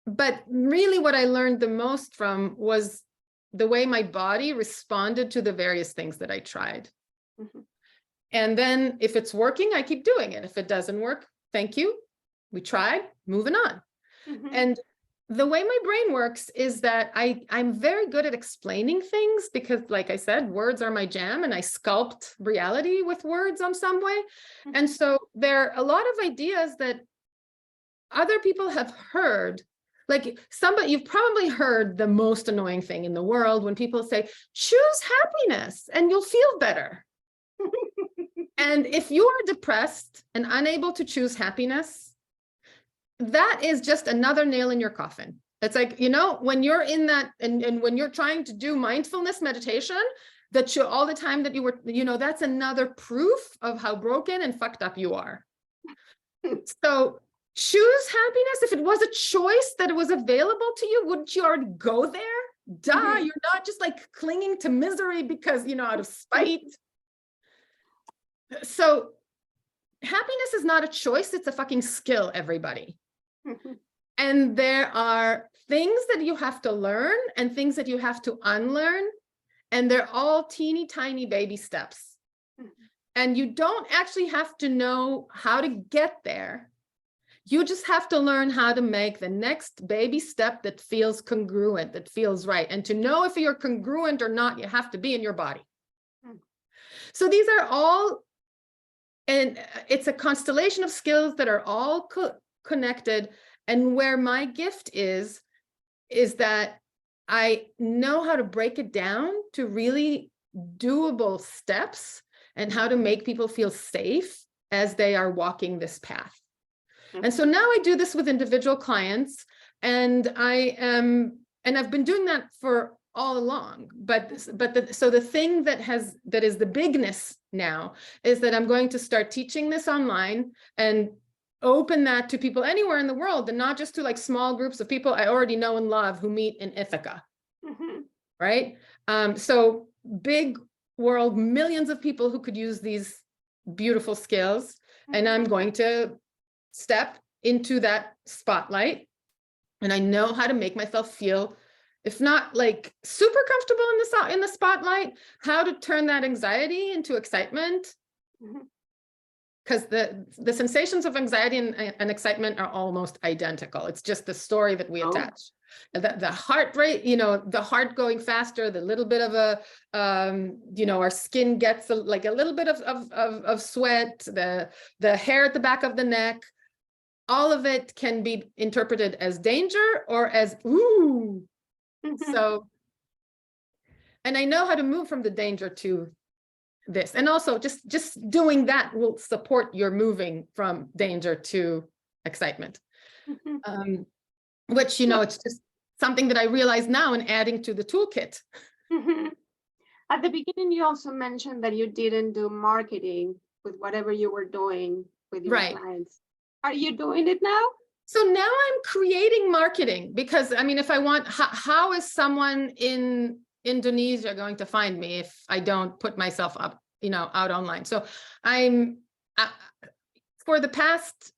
[SPEAKER 2] But really what I learned the most from was the way my body responded to the various things that I tried.
[SPEAKER 1] Mm-hmm.
[SPEAKER 2] And then if it's working, I keep doing it. If it doesn't work, thank you. We tried, moving on.
[SPEAKER 1] Mm-hmm.
[SPEAKER 2] And the way my brain works is that I'm very good at explaining things, because like I said, words are my jam, and I sculpt reality with words on some way.
[SPEAKER 1] Mm-hmm.
[SPEAKER 2] And so there are a lot of ideas that other people have heard. Like you've probably heard the most annoying thing in the world when people say, choose happiness and you'll feel better. And if you are depressed and unable to choose happiness, that is just another nail in your coffin. It's like, when you're in that, and when you're trying to do mindfulness meditation, that all the time that you were, that's another proof of how broken and fucked up you are. So choose happiness. If it was a choice that was available to you, wouldn't you already go there? Duh,
[SPEAKER 1] Mm-hmm.
[SPEAKER 2] You're not just like clinging to misery because, out of spite. So happiness is not a choice. It's a fucking skill, everybody.
[SPEAKER 1] Mm-hmm.
[SPEAKER 2] And there are things that you have to learn and things that you have to unlearn. And they're all teeny tiny baby steps. Mm-hmm. And you don't actually have to know how to get there. You just have to learn how to make the next baby step that feels congruent, that feels right. And to know if you're congruent or not, you have to be in your body. Mm-hmm. So these are all, and it's a constellation of skills that are all connected. And where my gift is that I know how to break it down to really doable steps and how to make people feel safe as they are walking this path. And so now I do this with individual clients, and I've been doing that for all along. So the thing that is the bigness now is that I'm going to start teaching this online and open that to people anywhere in the world, and not just to like small groups of people I already know and love who meet in Ithaca. Mm-hmm. Right? So big world, millions of people who could use these beautiful skills. Mm-hmm. And I'm going to step into that spotlight, and I know how to make myself feel, if not like super comfortable in the spotlight, how to turn that anxiety into excitement. Because the sensations of anxiety and excitement are almost identical. It's just the story that we attach. The heart rate, the heart going faster, the little bit of our skin gets a little bit of sweat, the hair at the back of the neck, all of it can be interpreted as danger or as, ooh. So, and I know how to move from the danger to this. And also just doing that will support your moving from danger to excitement. Mm-hmm. Which, it's just something that I realize now and adding to the toolkit.
[SPEAKER 1] Mm-hmm. At the beginning, you also mentioned that you didn't do marketing with whatever you were doing with your clients. Are you doing it now?
[SPEAKER 2] So now I'm creating marketing, because if I want, how is someone in Indonesia going to find me if I don't put myself up, out online? So for the past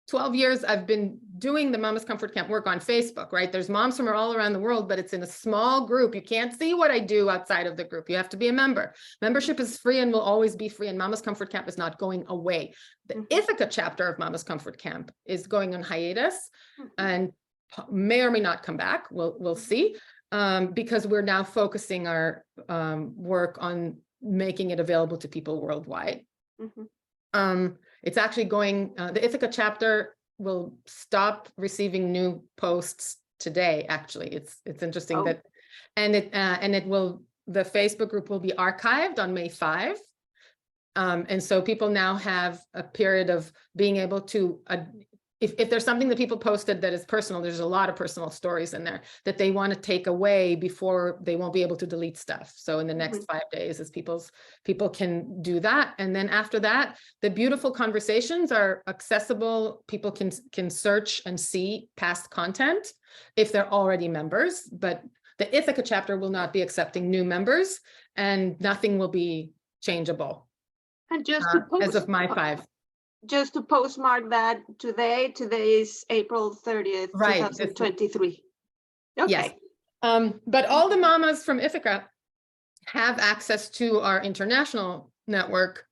[SPEAKER 2] 12 years, I've been doing the Mama's Comfort Camp work on Facebook, right? There's moms from all around the world, but it's in a small group. You can't see what I do outside of the group. You have to be a member. Membership is free and will always be free. And Mama's Comfort Camp is not going away. The Ithaca chapter of Mama's Comfort Camp is going on hiatus and may or may not come back. We'll see. Because we're now focusing our work on making it available to people worldwide. It's actually going, the Ithaca chapter will stop receiving new posts today. Actually, it's interesting that, and it will, the Facebook group will be archived on May 5. And so people now have a period of being able to, if there's something that people posted that is personal, there's a lot of personal stories in there that they want to take away before they won't be able to delete stuff. So in the next 5 days, as people can do that. And then after that, the beautiful conversations are accessible. People can search and see past content if they're already members, but The Ithaca chapter will not be accepting new members, and nothing will be changeable
[SPEAKER 1] And just to
[SPEAKER 2] as of my 5.
[SPEAKER 1] just to postmark that today is April 30th,
[SPEAKER 2] Right.
[SPEAKER 1] 2023. Okay.
[SPEAKER 2] Yes. But all the mamas from Ithaca have access to our international network,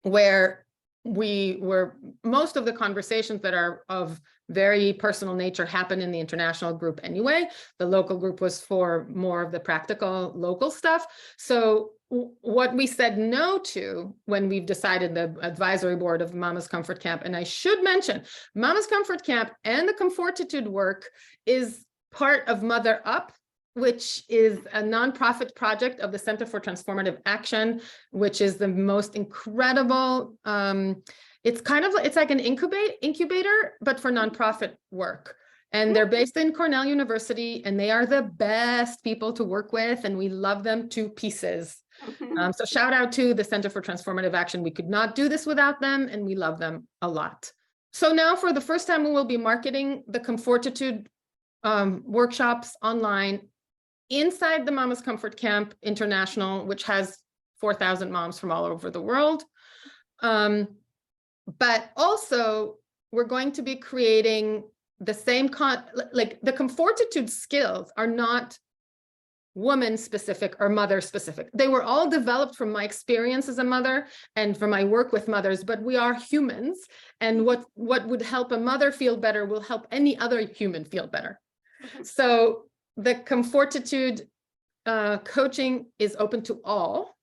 [SPEAKER 2] where most of the conversations that are of very personal nature happen in the international group anyway. The local group was for more of the practical local stuff. So what we said no to when we've decided, the advisory board of Mama's Comfort Camp, and I should mention, Mama's Comfort Camp and the ComFortitude work is part of Mother Up, which is a nonprofit project of the Center for Transformative Action, which is the most incredible. It's like an incubator, but for nonprofit work. And they're based in Cornell University, and they are the best people to work with, and we love them to pieces. So shout out to the Center for Transformative Action. We could not do this without them, and we love them a lot. So now, for the first time, we will be marketing the ComFortitude workshops online inside the Mama's Comfort Camp International, which has 4,000 moms from all over the world. But also, we're going to be creating the same like the ComFortitude skills are not woman specific or mother specific. They were all developed from my experience as a mother and from my work with mothers, but we are humans. And what would help a mother feel better will help any other human feel better. So the ComFortitude coaching is open to all.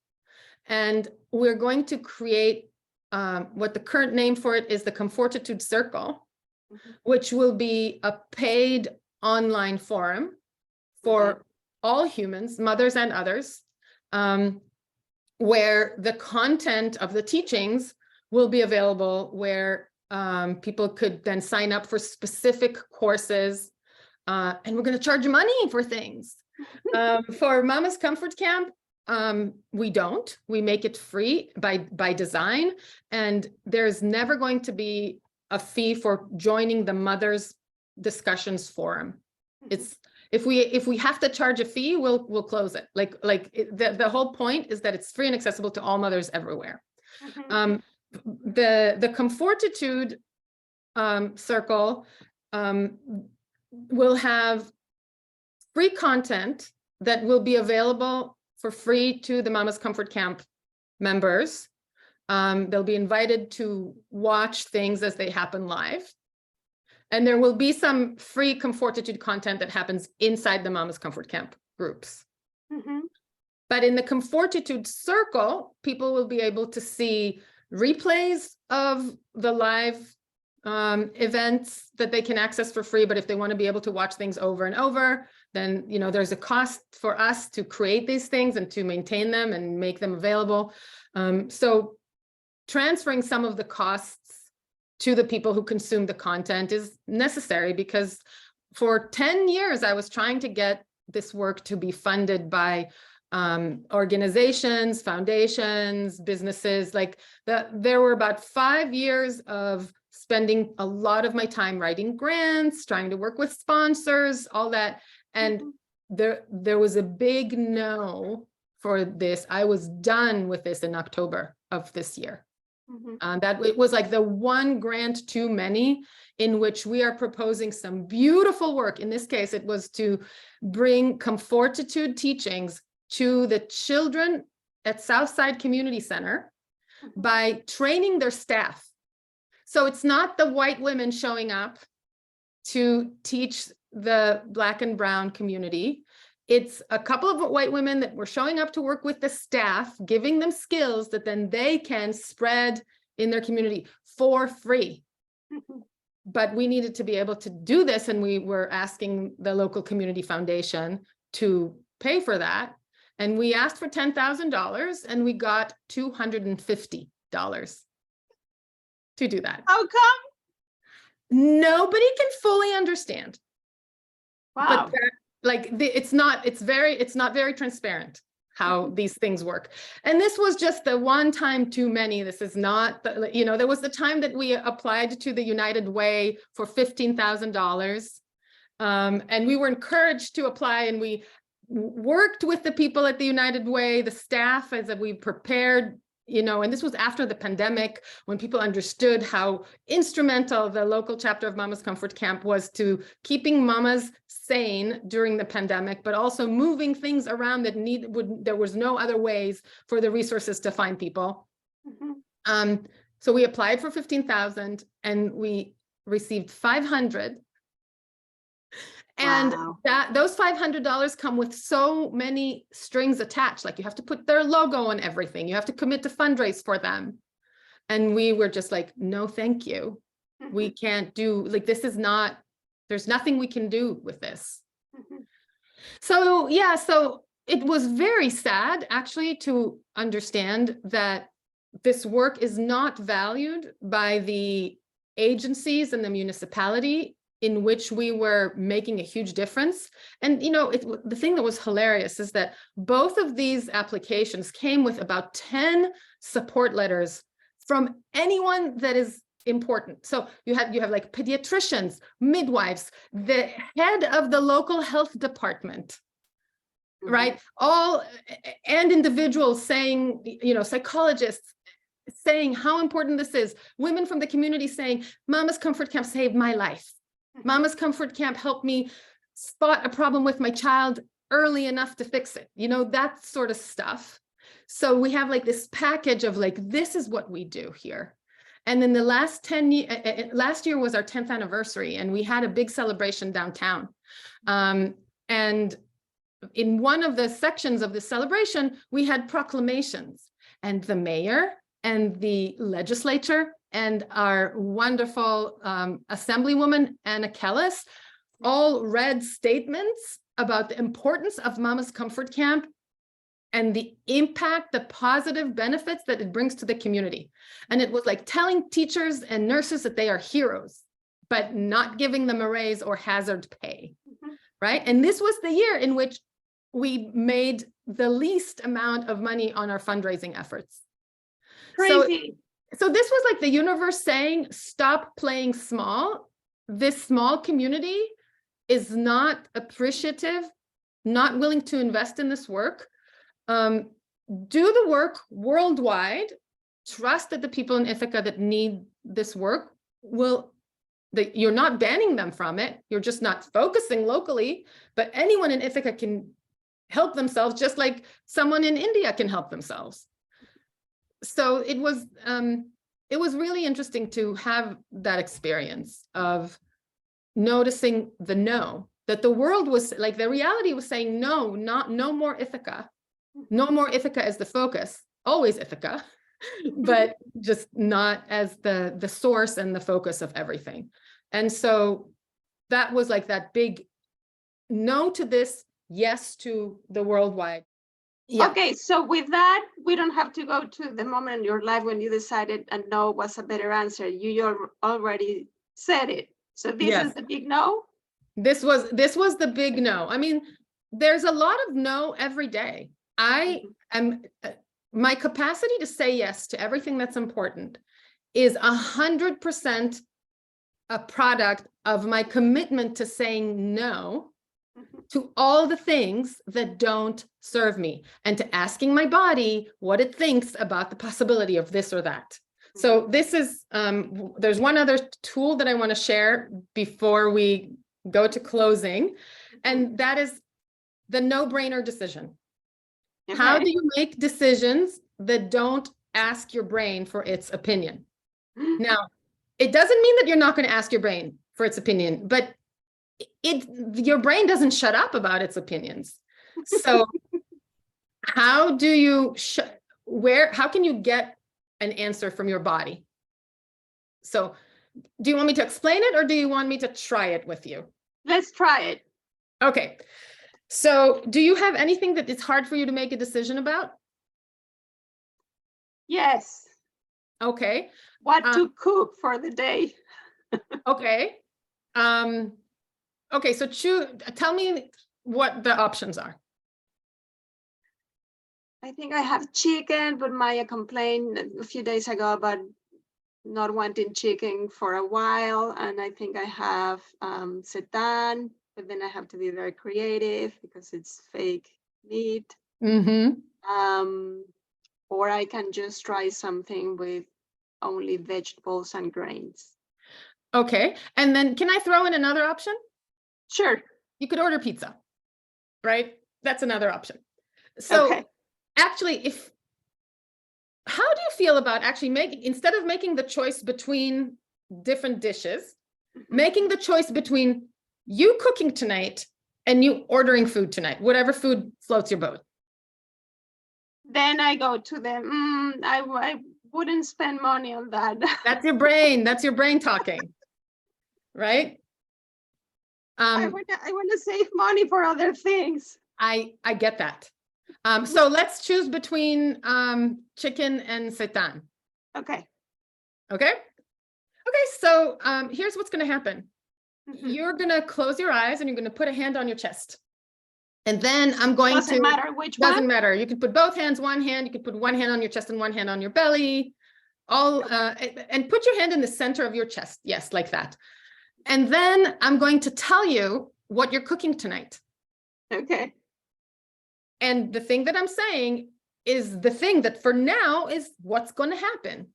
[SPEAKER 2] And we're going to create what the current name for it is the ComFortitude Circle, which will be a paid online forum for all humans, mothers and others, where the content of the teachings will be available, where people could then sign up for specific courses. And we're going to charge money for things. For Mama's Comfort Camp, we don't. We make it free by design. And there's never going to be a fee for joining the Mothers Discussions Forum. It's if we have to charge a fee, we'll close it. The whole point is that it's free and accessible to all mothers everywhere. The ComFortitude circle will have free content that will be available for free to the Mama's Comfort Camp members. They'll be invited to watch things as they happen live. And there will be some free ComFortitude content that happens inside the Mama's Comfort Camp groups. But in the ComFortitude circle, people will be able to see replays of the live events that they can access for free. But if they want to be able to watch things over and over, then there's a cost for us to create these things and to maintain them and make them available. So transferring some of the costs to the people who consume the content is necessary, because for 10 years I was trying to get this work to be funded by organizations, foundations, businesses. There were about 5 years of spending a lot of my time writing grants, trying to work with sponsors, all that. And there was a big no for this. I was done with this in October of this year. That it was like the one grant too many, in which we are proposing some beautiful work. In this case, it was to bring ComFortitude teachings to the children at Southside Community Center by training their staff. So it's not the white women showing up to teach the Black and Brown community. It's a couple of white women that were showing up to work with the staff, giving them skills that then they can spread in their community for free. But we needed to be able to do this, and we were asking the local community foundation to pay for that. And we asked for $10,000, and we got $250 to do that.
[SPEAKER 1] How come?
[SPEAKER 2] Nobody can fully understand.
[SPEAKER 1] Wow.
[SPEAKER 2] But it's not very transparent how these things work. And this was just the one time too many. This is not, there was the time that we applied to the United Way for $15,000. And we were encouraged to apply, and we worked with the people at the United Way, the staff, as we prepared, and this was after the pandemic, when people understood how instrumental the local chapter of Mama's Comfort Camp was to keeping mamas sane during the pandemic, but also moving things around that there was no other ways for the resources to find people. Mm-hmm. So we applied for 15,000 and we received 500. And
[SPEAKER 1] wow.
[SPEAKER 2] those $500 come with so many strings attached. Like you have to put their logo on everything. You have to commit to fundraise for them. And we were just like, no, thank you. We can't do, like, this is not, there's nothing we can do with this. So yeah, so it was very sad actually to understand that this work is not valued by the agencies and the municipality in which we were making a huge difference. And, the thing that was hilarious is that both of these applications came with about 10 support letters from anyone that is important. So you have like pediatricians, midwives, the head of the local health department, mm-hmm. right? And individuals saying, psychologists saying how important this is, women from the community saying, Mama's Comfort Camp saved my life. Mama's Comfort Camp helped me spot a problem with my child early enough to fix it, that sort of stuff. So we have like this package of like, this is what we do here. And then the last year was our 10th anniversary, and we had a big celebration downtown. And in one of the sections of the celebration, we had proclamations, and the mayor and the legislature and our wonderful assemblywoman, Anna Kellis, all read statements about the importance of Mama's Comfort Camp and the impact, the positive benefits that it brings to the community. And it was like telling teachers and nurses that they are heroes, but not giving them a raise or hazard pay, mm-hmm. right? And this was the year in which we made the least amount of money on our fundraising efforts.
[SPEAKER 1] Crazy.
[SPEAKER 2] So this was like the universe saying, stop playing small. This small community is not appreciative, not willing to invest in this work. Do the work worldwide. Trust that the people in Ithaca that need this work you're not banning them from it. You're just not focusing locally, but anyone in Ithaca can help themselves just like someone in India can help themselves. So it was really interesting to have that experience of noticing the no, that the world was like, the reality was saying, no more Ithaca, no more Ithaca as the focus, always Ithaca, but just not as the source and the focus of everything. And so that was like that big no to this, yes to the worldwide. Yeah.
[SPEAKER 1] Okay, so with that, we don't have to go to the moment in your life when you decided and no was a better answer. You already said it. So this is the big no?
[SPEAKER 2] This was the big no. I mean, there's a lot of no every day. I am, my capacity to say yes to everything that's important is 100% a product of my commitment to saying no to all the things that don't serve me and to asking my body what it thinks about the possibility of this or that. So this is, there's one other tool that I want to share before we go to closing, and that is the no-brainer decision. Okay. How do you make decisions that don't ask your brain for its opinion? Now, it doesn't mean that you're not going to ask your brain for its opinion, but your brain doesn't shut up about its opinions. So how do you, how can you get an answer from your body? So do you want me to explain it or do you want me to try it with you?
[SPEAKER 1] Let's try it.
[SPEAKER 2] Okay. So do you have anything that it's hard for you to make a decision about?
[SPEAKER 1] Yes.
[SPEAKER 2] Okay.
[SPEAKER 1] What to cook for the day?
[SPEAKER 2] Okay. Okay, so tell me what the options are.
[SPEAKER 1] I think I have chicken, but Maya complained a few days ago about not wanting chicken for a while. And I think I have seitan, but then I have to be very creative because it's fake meat.
[SPEAKER 2] Mm-hmm.
[SPEAKER 1] Or I can just try something with only vegetables and grains.
[SPEAKER 2] Okay. And then can I throw in another option?
[SPEAKER 1] Sure.
[SPEAKER 2] You could order pizza, right? That's another option. So
[SPEAKER 1] Okay.
[SPEAKER 2] actually, how do you feel about actually instead of making the choice between different dishes, making the choice between you cooking tonight and you ordering food tonight, whatever food floats your boat?
[SPEAKER 1] Then I go to them. I wouldn't spend money on that.
[SPEAKER 2] That's your brain. That's your brain talking, right?
[SPEAKER 1] I want to save money for other things.
[SPEAKER 2] I get that. So let's choose between chicken and seitan.
[SPEAKER 1] Okay.
[SPEAKER 2] Okay. Okay. So here's what's going to happen.
[SPEAKER 1] Mm-hmm.
[SPEAKER 2] You're going to close your eyes and you're going to put a hand on your chest. And then I'm going to.
[SPEAKER 1] Doesn't matter which one?
[SPEAKER 2] Doesn't matter. You can put both hands, one hand. You can put one hand on your chest and one hand on your belly. And put your hand in the center of your chest. Yes, like that. And then I'm going to tell you what you're cooking tonight.
[SPEAKER 1] Okay.
[SPEAKER 2] And the thing that I'm saying is the thing that for now is what's going to happen.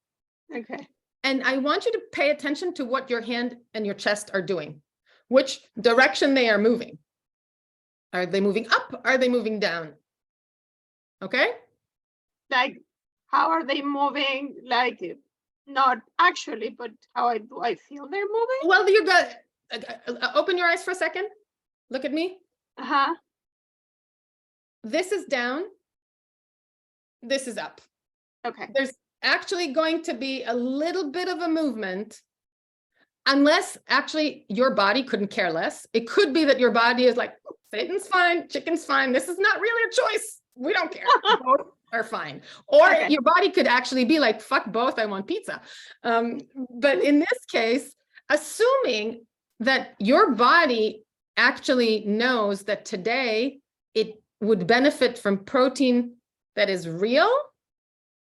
[SPEAKER 1] Okay.
[SPEAKER 2] And I want you to pay attention to what your hand and your chest are doing, which direction they are moving. Are they moving up? Are they moving down? Okay.
[SPEAKER 1] Like, how are they moving? Like, not actually, but how do I feel they're moving?
[SPEAKER 2] Well, you got open your eyes for a second. Look at me.
[SPEAKER 1] Uh-huh.
[SPEAKER 2] This is down. This is up.
[SPEAKER 1] Okay.
[SPEAKER 2] There's actually going to be a little bit of a movement, unless actually your body couldn't care less. It could be that your body is like, Satan's fine, chicken's fine. This is not really a choice. We don't care. Both are fine. Or
[SPEAKER 1] Okay.
[SPEAKER 2] your body could actually be like, fuck both, I want pizza. But in this case, assuming that your body actually knows that today it would benefit from protein that is real,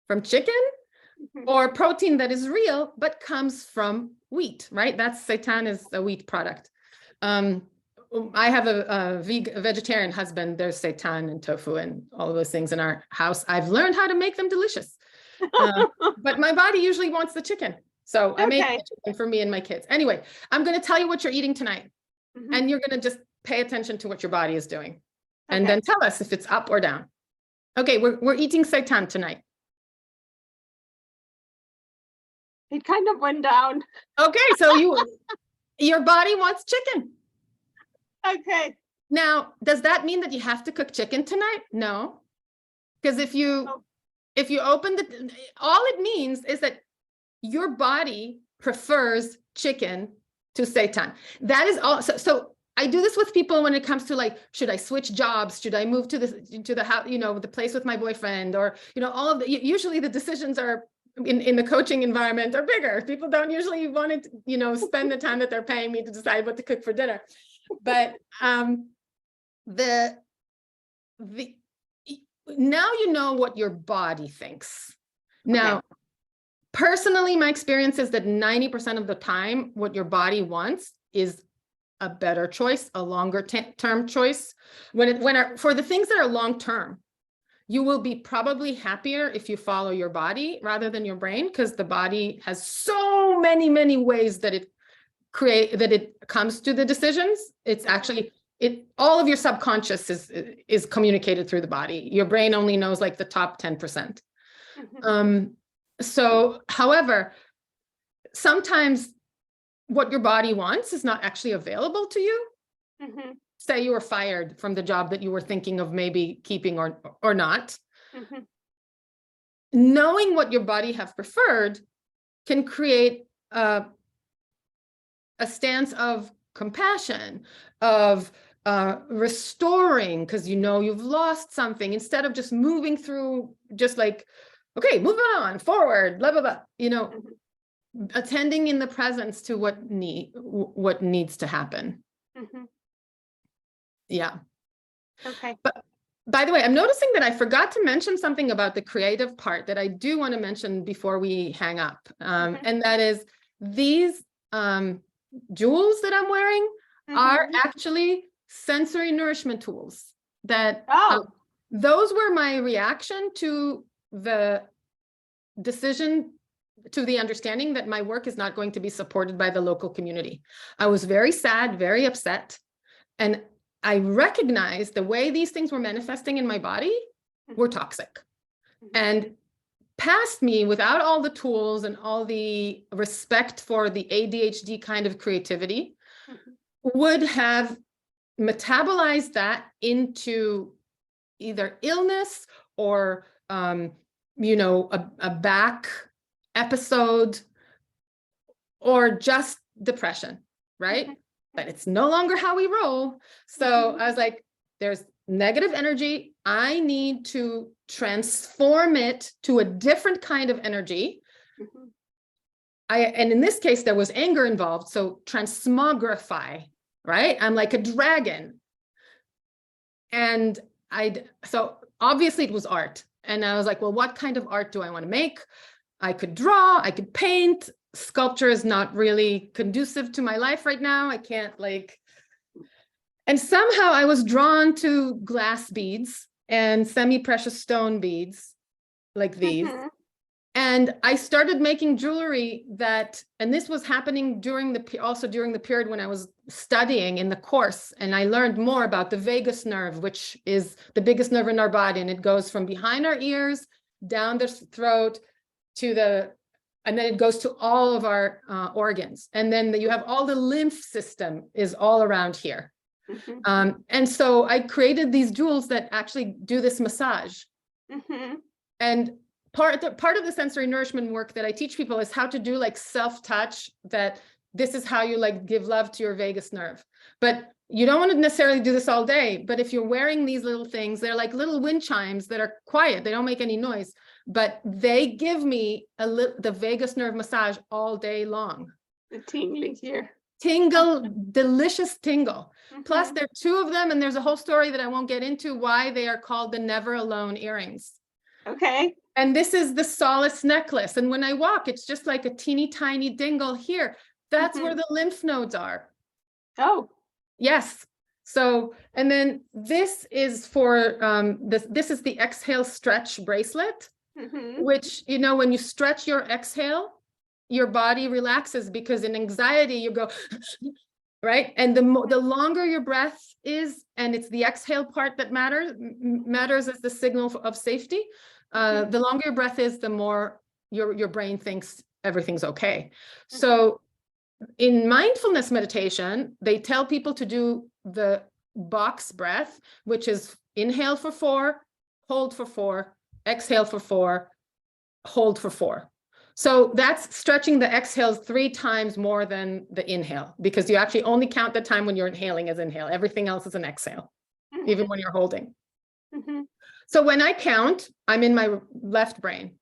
[SPEAKER 2] from chicken, or protein that is real, but comes from wheat, right? Seitan is a wheat product. I have a vegetarian husband. There's seitan and tofu and all of those things in our house. I've learned how to make them delicious. But my body usually wants the chicken. So I make the chicken for me and my kids. Anyway, I'm going to tell you what you're eating tonight.
[SPEAKER 1] Mm-hmm.
[SPEAKER 2] And you're going to just pay attention to what your body is doing. And then tell us if it's up or down. Okay, we're eating seitan tonight.
[SPEAKER 1] It kind of went down.
[SPEAKER 2] Okay, so your body wants chicken.
[SPEAKER 1] Okay.
[SPEAKER 2] Now, does that mean that you have to cook chicken tonight? No. Because if you open all it means is that your body prefers chicken to seitan. That is all. So I do this with people when it comes to like, should I switch jobs? Should I move to the house, the place with my boyfriend, or, all of usually the decisions are in the coaching environment are bigger. People don't usually want to, spend the time that they're paying me to decide what to cook for dinner. But now you know what your body thinks. Now, personally, my experience is that 90% of the time, what your body wants is a better choice, a longer term choice. For the things that are long term, you will be probably happier if you follow your body rather than your brain, because the body has so many ways that it comes to the decisions. It's actually all of your subconscious is communicated through the body. Your brain only knows like the top 10%. So, however, sometimes what your body wants is not actually available to you.
[SPEAKER 1] Mm-hmm.
[SPEAKER 2] Say you were fired from the job that you were thinking of maybe keeping or not.
[SPEAKER 1] Mm-hmm.
[SPEAKER 2] Knowing what your body have preferred can create a stance of compassion, of restoring, because you've lost something, instead of just moving through, just like, okay, moving on, forward, blah, blah, blah,
[SPEAKER 1] Mm-hmm.
[SPEAKER 2] attending in the presence to what needs to happen.
[SPEAKER 1] Mm-hmm.
[SPEAKER 2] Yeah.
[SPEAKER 1] Okay.
[SPEAKER 2] But by the way, I'm noticing that I forgot to mention something about the creative part that I do want to mention before we hang up. And that is these jewels that I'm wearing are actually sensory nourishment tools that those were my reaction to the decision, to the understanding that my work is not going to be supported by the local community. I was very sad, very upset. And I recognized the way these things were manifesting in my body were toxic. And past me, without all the tools and all the respect for the ADHD kind of creativity, would have metabolized that into either illness or, a back episode or just depression, right? But it's no longer how we roll. So I was like, there's negative energy. I need to transform it to a different kind of energy. And in this case, there was anger involved. So transmogrify, right? I'm like a dragon. And so obviously it was art. And I was like, well, what kind of art do I want to make? I could draw, I could paint. Sculpture is not really conducive to my life right now. I can't and somehow I was drawn to glass beads and semi-precious stone beads like these. And I started making jewelry and this was happening during the period when I was studying in the course. And I learned more about the vagus nerve, which is the biggest nerve in our body. And it goes from behind our ears, down the throat and then it goes to all of our organs. And then you have all the lymph system is all around here. And so I created these jewels that actually do this massage. And part of the sensory nourishment work that I teach people is how to do self-touch, that this is how you give love to your vagus nerve. But you don't want to necessarily do this all day. But if you're wearing these little things, they're like little wind chimes that are quiet. They don't make any noise, but they give me the vagus nerve massage all day long.
[SPEAKER 1] The tingling here.
[SPEAKER 2] Tingle, delicious tingle. Plus there are two of them, and there's a whole story that I won't get into why they are called the Never Alone earrings.
[SPEAKER 1] Okay.
[SPEAKER 2] And this is the solace necklace. And when I walk, it's just like a teeny tiny dingle here. That's where the lymph nodes are.
[SPEAKER 1] Oh.
[SPEAKER 2] Yes. So, and then this is for, this is the exhale stretch bracelet, which, when you stretch your exhale, your body relaxes, because in anxiety you go, right? And the longer your breath is, and it's the exhale part that matters as the signal of safety. The longer your breath is, the more your brain thinks everything's okay. So in mindfulness meditation, they tell people to do the box breath, which is inhale for 4, hold for 4, exhale for 4, hold for 4. So that's stretching the exhales 3 times more than the inhale, because you actually only count the time when you're inhaling as inhale. Everything else is an exhale, even when you're holding. So when I count, I'm in my left brain.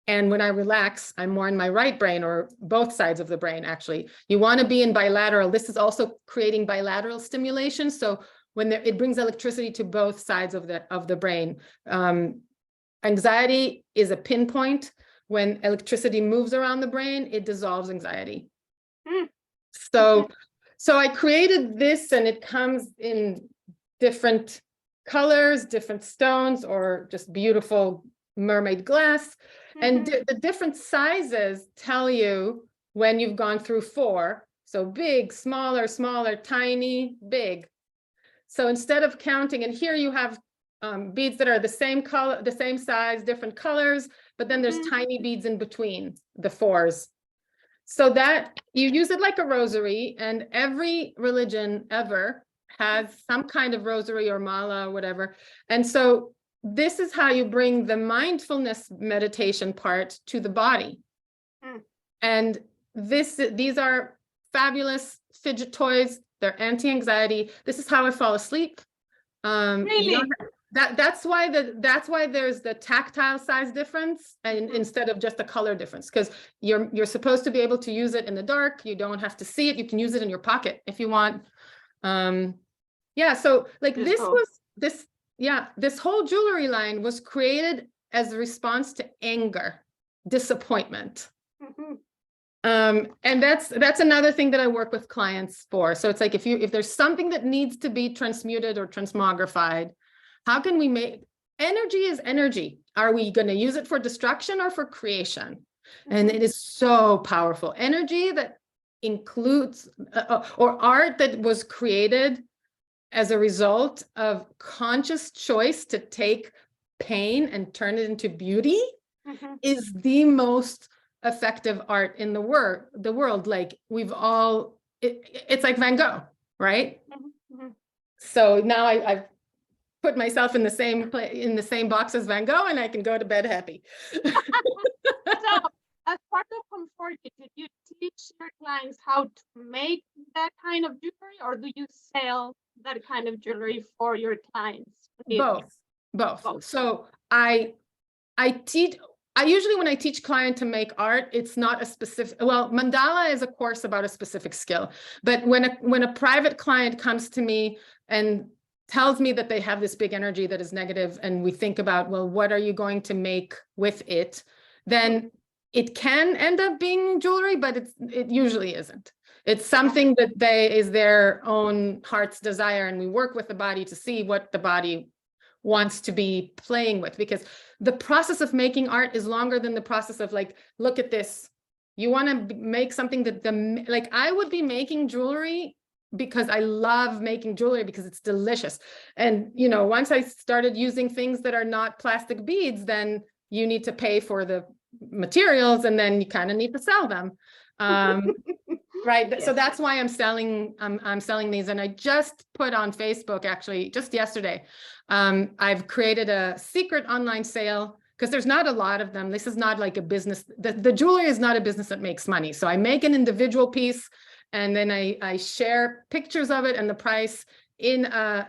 [SPEAKER 2] And when I relax, I'm more in my right brain, or both sides of the brain, actually. You want to be in bilateral. This is also creating bilateral stimulation. So when it brings electricity to both sides of the brain. Anxiety is a pinpoint. When electricity moves around the brain, it dissolves anxiety. So I created this, and it comes in different colors, different stones, or just beautiful mermaid glass. And the different sizes tell you when you've gone through 4. So big, smaller, smaller, tiny, big. So instead of counting, and here you have beads that are the same color, the same size, different colors, but then there's tiny beads in between the 4s. So that you use it like a rosary, and every religion ever has some kind of rosary or mala or whatever. And so this is how you bring the mindfulness meditation part to the body. And these are fabulous fidget toys. They're anti-anxiety. This is how I fall asleep.
[SPEAKER 1] Really?
[SPEAKER 2] That's why there's the tactile size difference, and instead of just the color difference, because you're supposed to be able to use it in the dark. You don't have to see it. You can use it in your pocket if you want. So this whole jewelry line was created as a response to anger, disappointment. And that's another thing that I work with clients for. So it's like if there's something that needs to be transmuted or transmogrified, how can we make energy is energy? Are we going to use it for destruction or for creation? And it is so powerful. Energy that includes or art that was created as a result of conscious choice to take pain and turn it into beauty is the most effective art in the world. Like we've all, it's like Van Gogh, right? So now I've put myself in the same box as Van Gogh, and I can go to bed happy.
[SPEAKER 1] So, as part of ComFortitude, you teach your clients how to make that kind of jewelry, or do you sell that kind of jewelry for your clients?
[SPEAKER 2] Both. So I teach. Usually when I teach client to make art, it's not a specific, well, mandala is a course about a specific skill. But when a private client comes to me and tells me that they have this big energy that is negative, and we think about, well, what are you going to make with it? Then it can end up being jewelry, but it usually isn't. It's something that is their own heart's desire. And we work with the body to see what the body wants to be playing with, because the process of making art is longer than the process of like, look at this. You want to make something that like I would be making jewelry because I love making jewelry because it's delicious. And, you know, once I started using things that are not plastic beads, then you need to pay for the materials and then you kind of need to sell them. Right. Yes. So that's why I'm selling these. And I just put on Facebook, actually, just yesterday, I've created a secret online sale because there's not a lot of them. This is not like a business. The jewelry is not a business that makes money. So I make an individual piece and then I share pictures of it and the price in by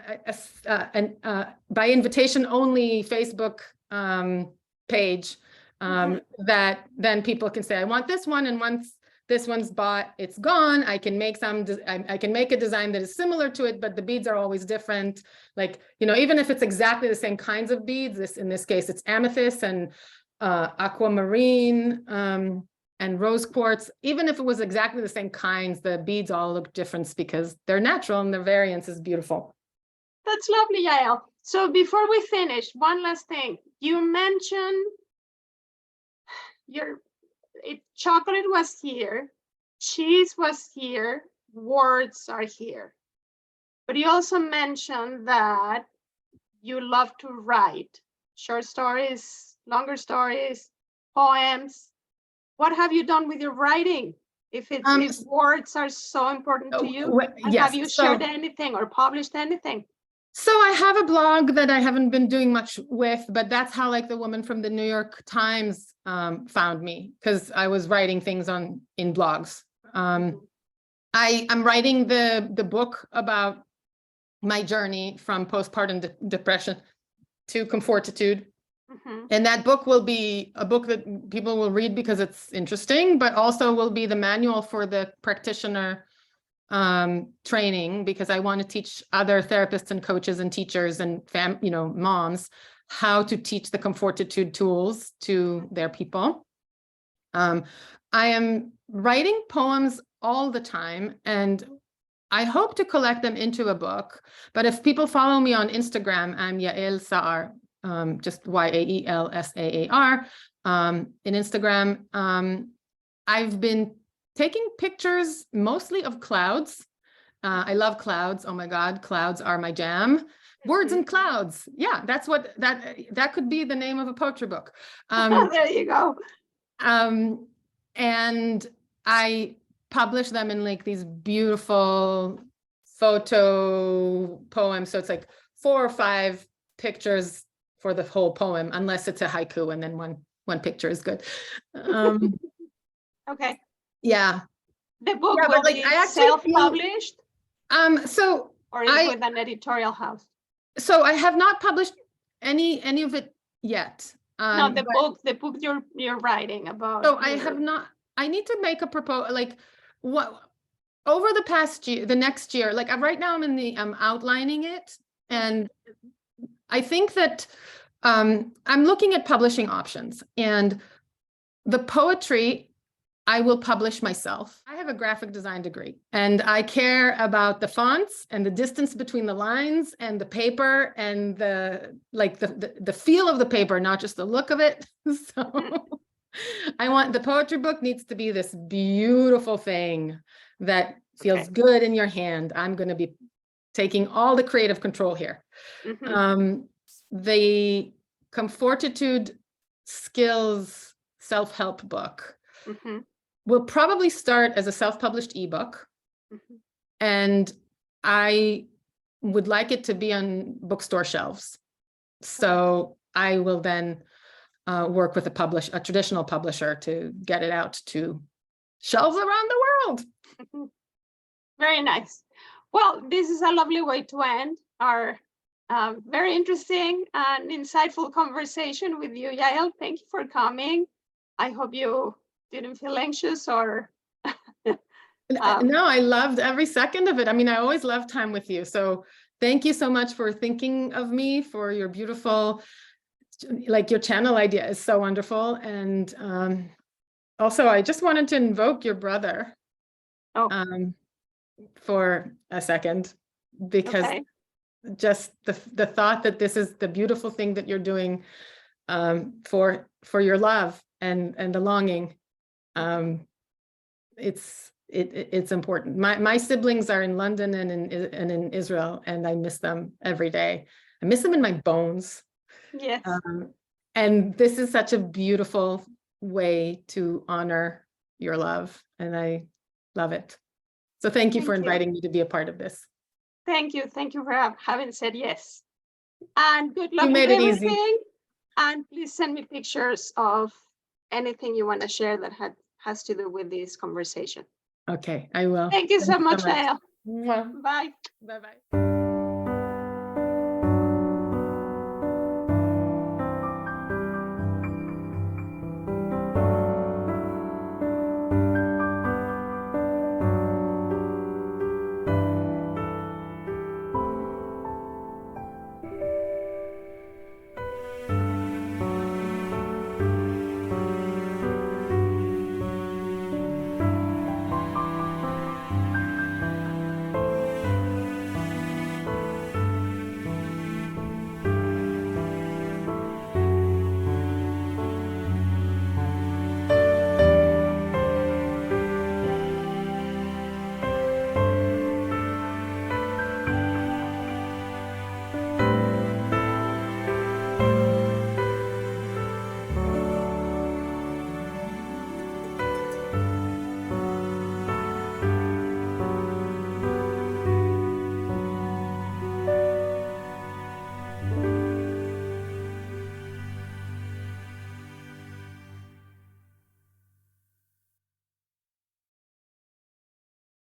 [SPEAKER 2] invitation only Facebook page that then people can say, I want this one. And once this one's bought, it's gone. I can make I can make a design that is similar to it, but the beads are always different. Like, you know, even if it's exactly the same kinds of beads, in this case, it's amethyst and aquamarine and rose quartz. Even if it was exactly the same kinds, the beads all look different because they're natural and their variance is beautiful.
[SPEAKER 1] That's lovely, Yael. So before we finish, one last thing. You mentioned chocolate was here, cheese was here, words are here. But you also mentioned that you love to write short stories, longer stories, poems. What have you done with your writing? If words are so important to you,
[SPEAKER 2] yes.
[SPEAKER 1] Have you shared anything or published anything?
[SPEAKER 2] So I have a blog that I haven't been doing much with, but that's how like the woman from the New York Times found me, because I was writing things in blogs. I'm writing the book about my journey from postpartum depression to ComFortitude. And that book will be a book that people will read because it's interesting, but also will be the manual for the practitioner training, because I want to teach other therapists and coaches and teachers and moms how to teach the ComFortitude tools to their people. I am writing poems all the time, and I hope to collect them into a book. But if people follow me on Instagram, I'm Yael Saar, just YAELSAAR in Instagram. I've been taking pictures mostly of clouds. I love clouds. Oh my God, clouds are my jam. Words and clouds. Yeah, that's what that could be the name of a poetry book.
[SPEAKER 1] There you go.
[SPEAKER 2] And I publish them in like these beautiful photo poems. So it's like 4 or 5 pictures for the whole poem, unless it's a haiku, and then one picture is good.
[SPEAKER 1] Okay.
[SPEAKER 2] Yeah.
[SPEAKER 1] The book will be self-published? Or is it with an editorial house?
[SPEAKER 2] So I have not published any of it yet.
[SPEAKER 1] No, the book you're writing about.
[SPEAKER 2] So I have not. I need to make a proposal. Like, what over the past year, the next year. Like right now, I'm outlining it, and I think that I'm looking at publishing options, and the poetry I will publish myself. I have a graphic design degree, and I care about the fonts and the distance between the lines and the paper and the feel of the paper, not just the look of it. So I want the poetry book needs to be this beautiful thing that feels good in your hand. I'm going to be taking all the creative control here. The ComFortitude skills self-help book will probably start as a self-published ebook. And I would like it to be on bookstore shelves. So I will then work with a traditional publisher to get it out to shelves around the world.
[SPEAKER 1] Very nice. Well, this is a lovely way to end our very interesting and insightful conversation with you, Yael. Thank you for coming. I hope you didn't feel anxious or...
[SPEAKER 2] No, I loved every second of it. I mean, I always love time with you. So thank you so much for thinking of me, for your beautiful, like your channel idea is so wonderful. And also, I just wanted to invoke your brother for a second, because just the thought that this is the beautiful thing that you're doing for your love and the longing. It's important. My siblings are in London and in Israel, and I miss them every day. I miss them in my bones.
[SPEAKER 1] Yes.
[SPEAKER 2] And this is such a beautiful way to honor your love, and I love it. So thank you for inviting me to be a part of this.
[SPEAKER 1] Thank you. Thank you for having said yes. And good luck
[SPEAKER 2] with
[SPEAKER 1] everything.
[SPEAKER 2] Easy.
[SPEAKER 1] And please send me pictures of anything you want to share that has to do with this conversation.
[SPEAKER 2] Okay, I will.
[SPEAKER 1] Thank you so much, Yael.
[SPEAKER 2] Bye.
[SPEAKER 1] Bye.
[SPEAKER 2] Bye-bye.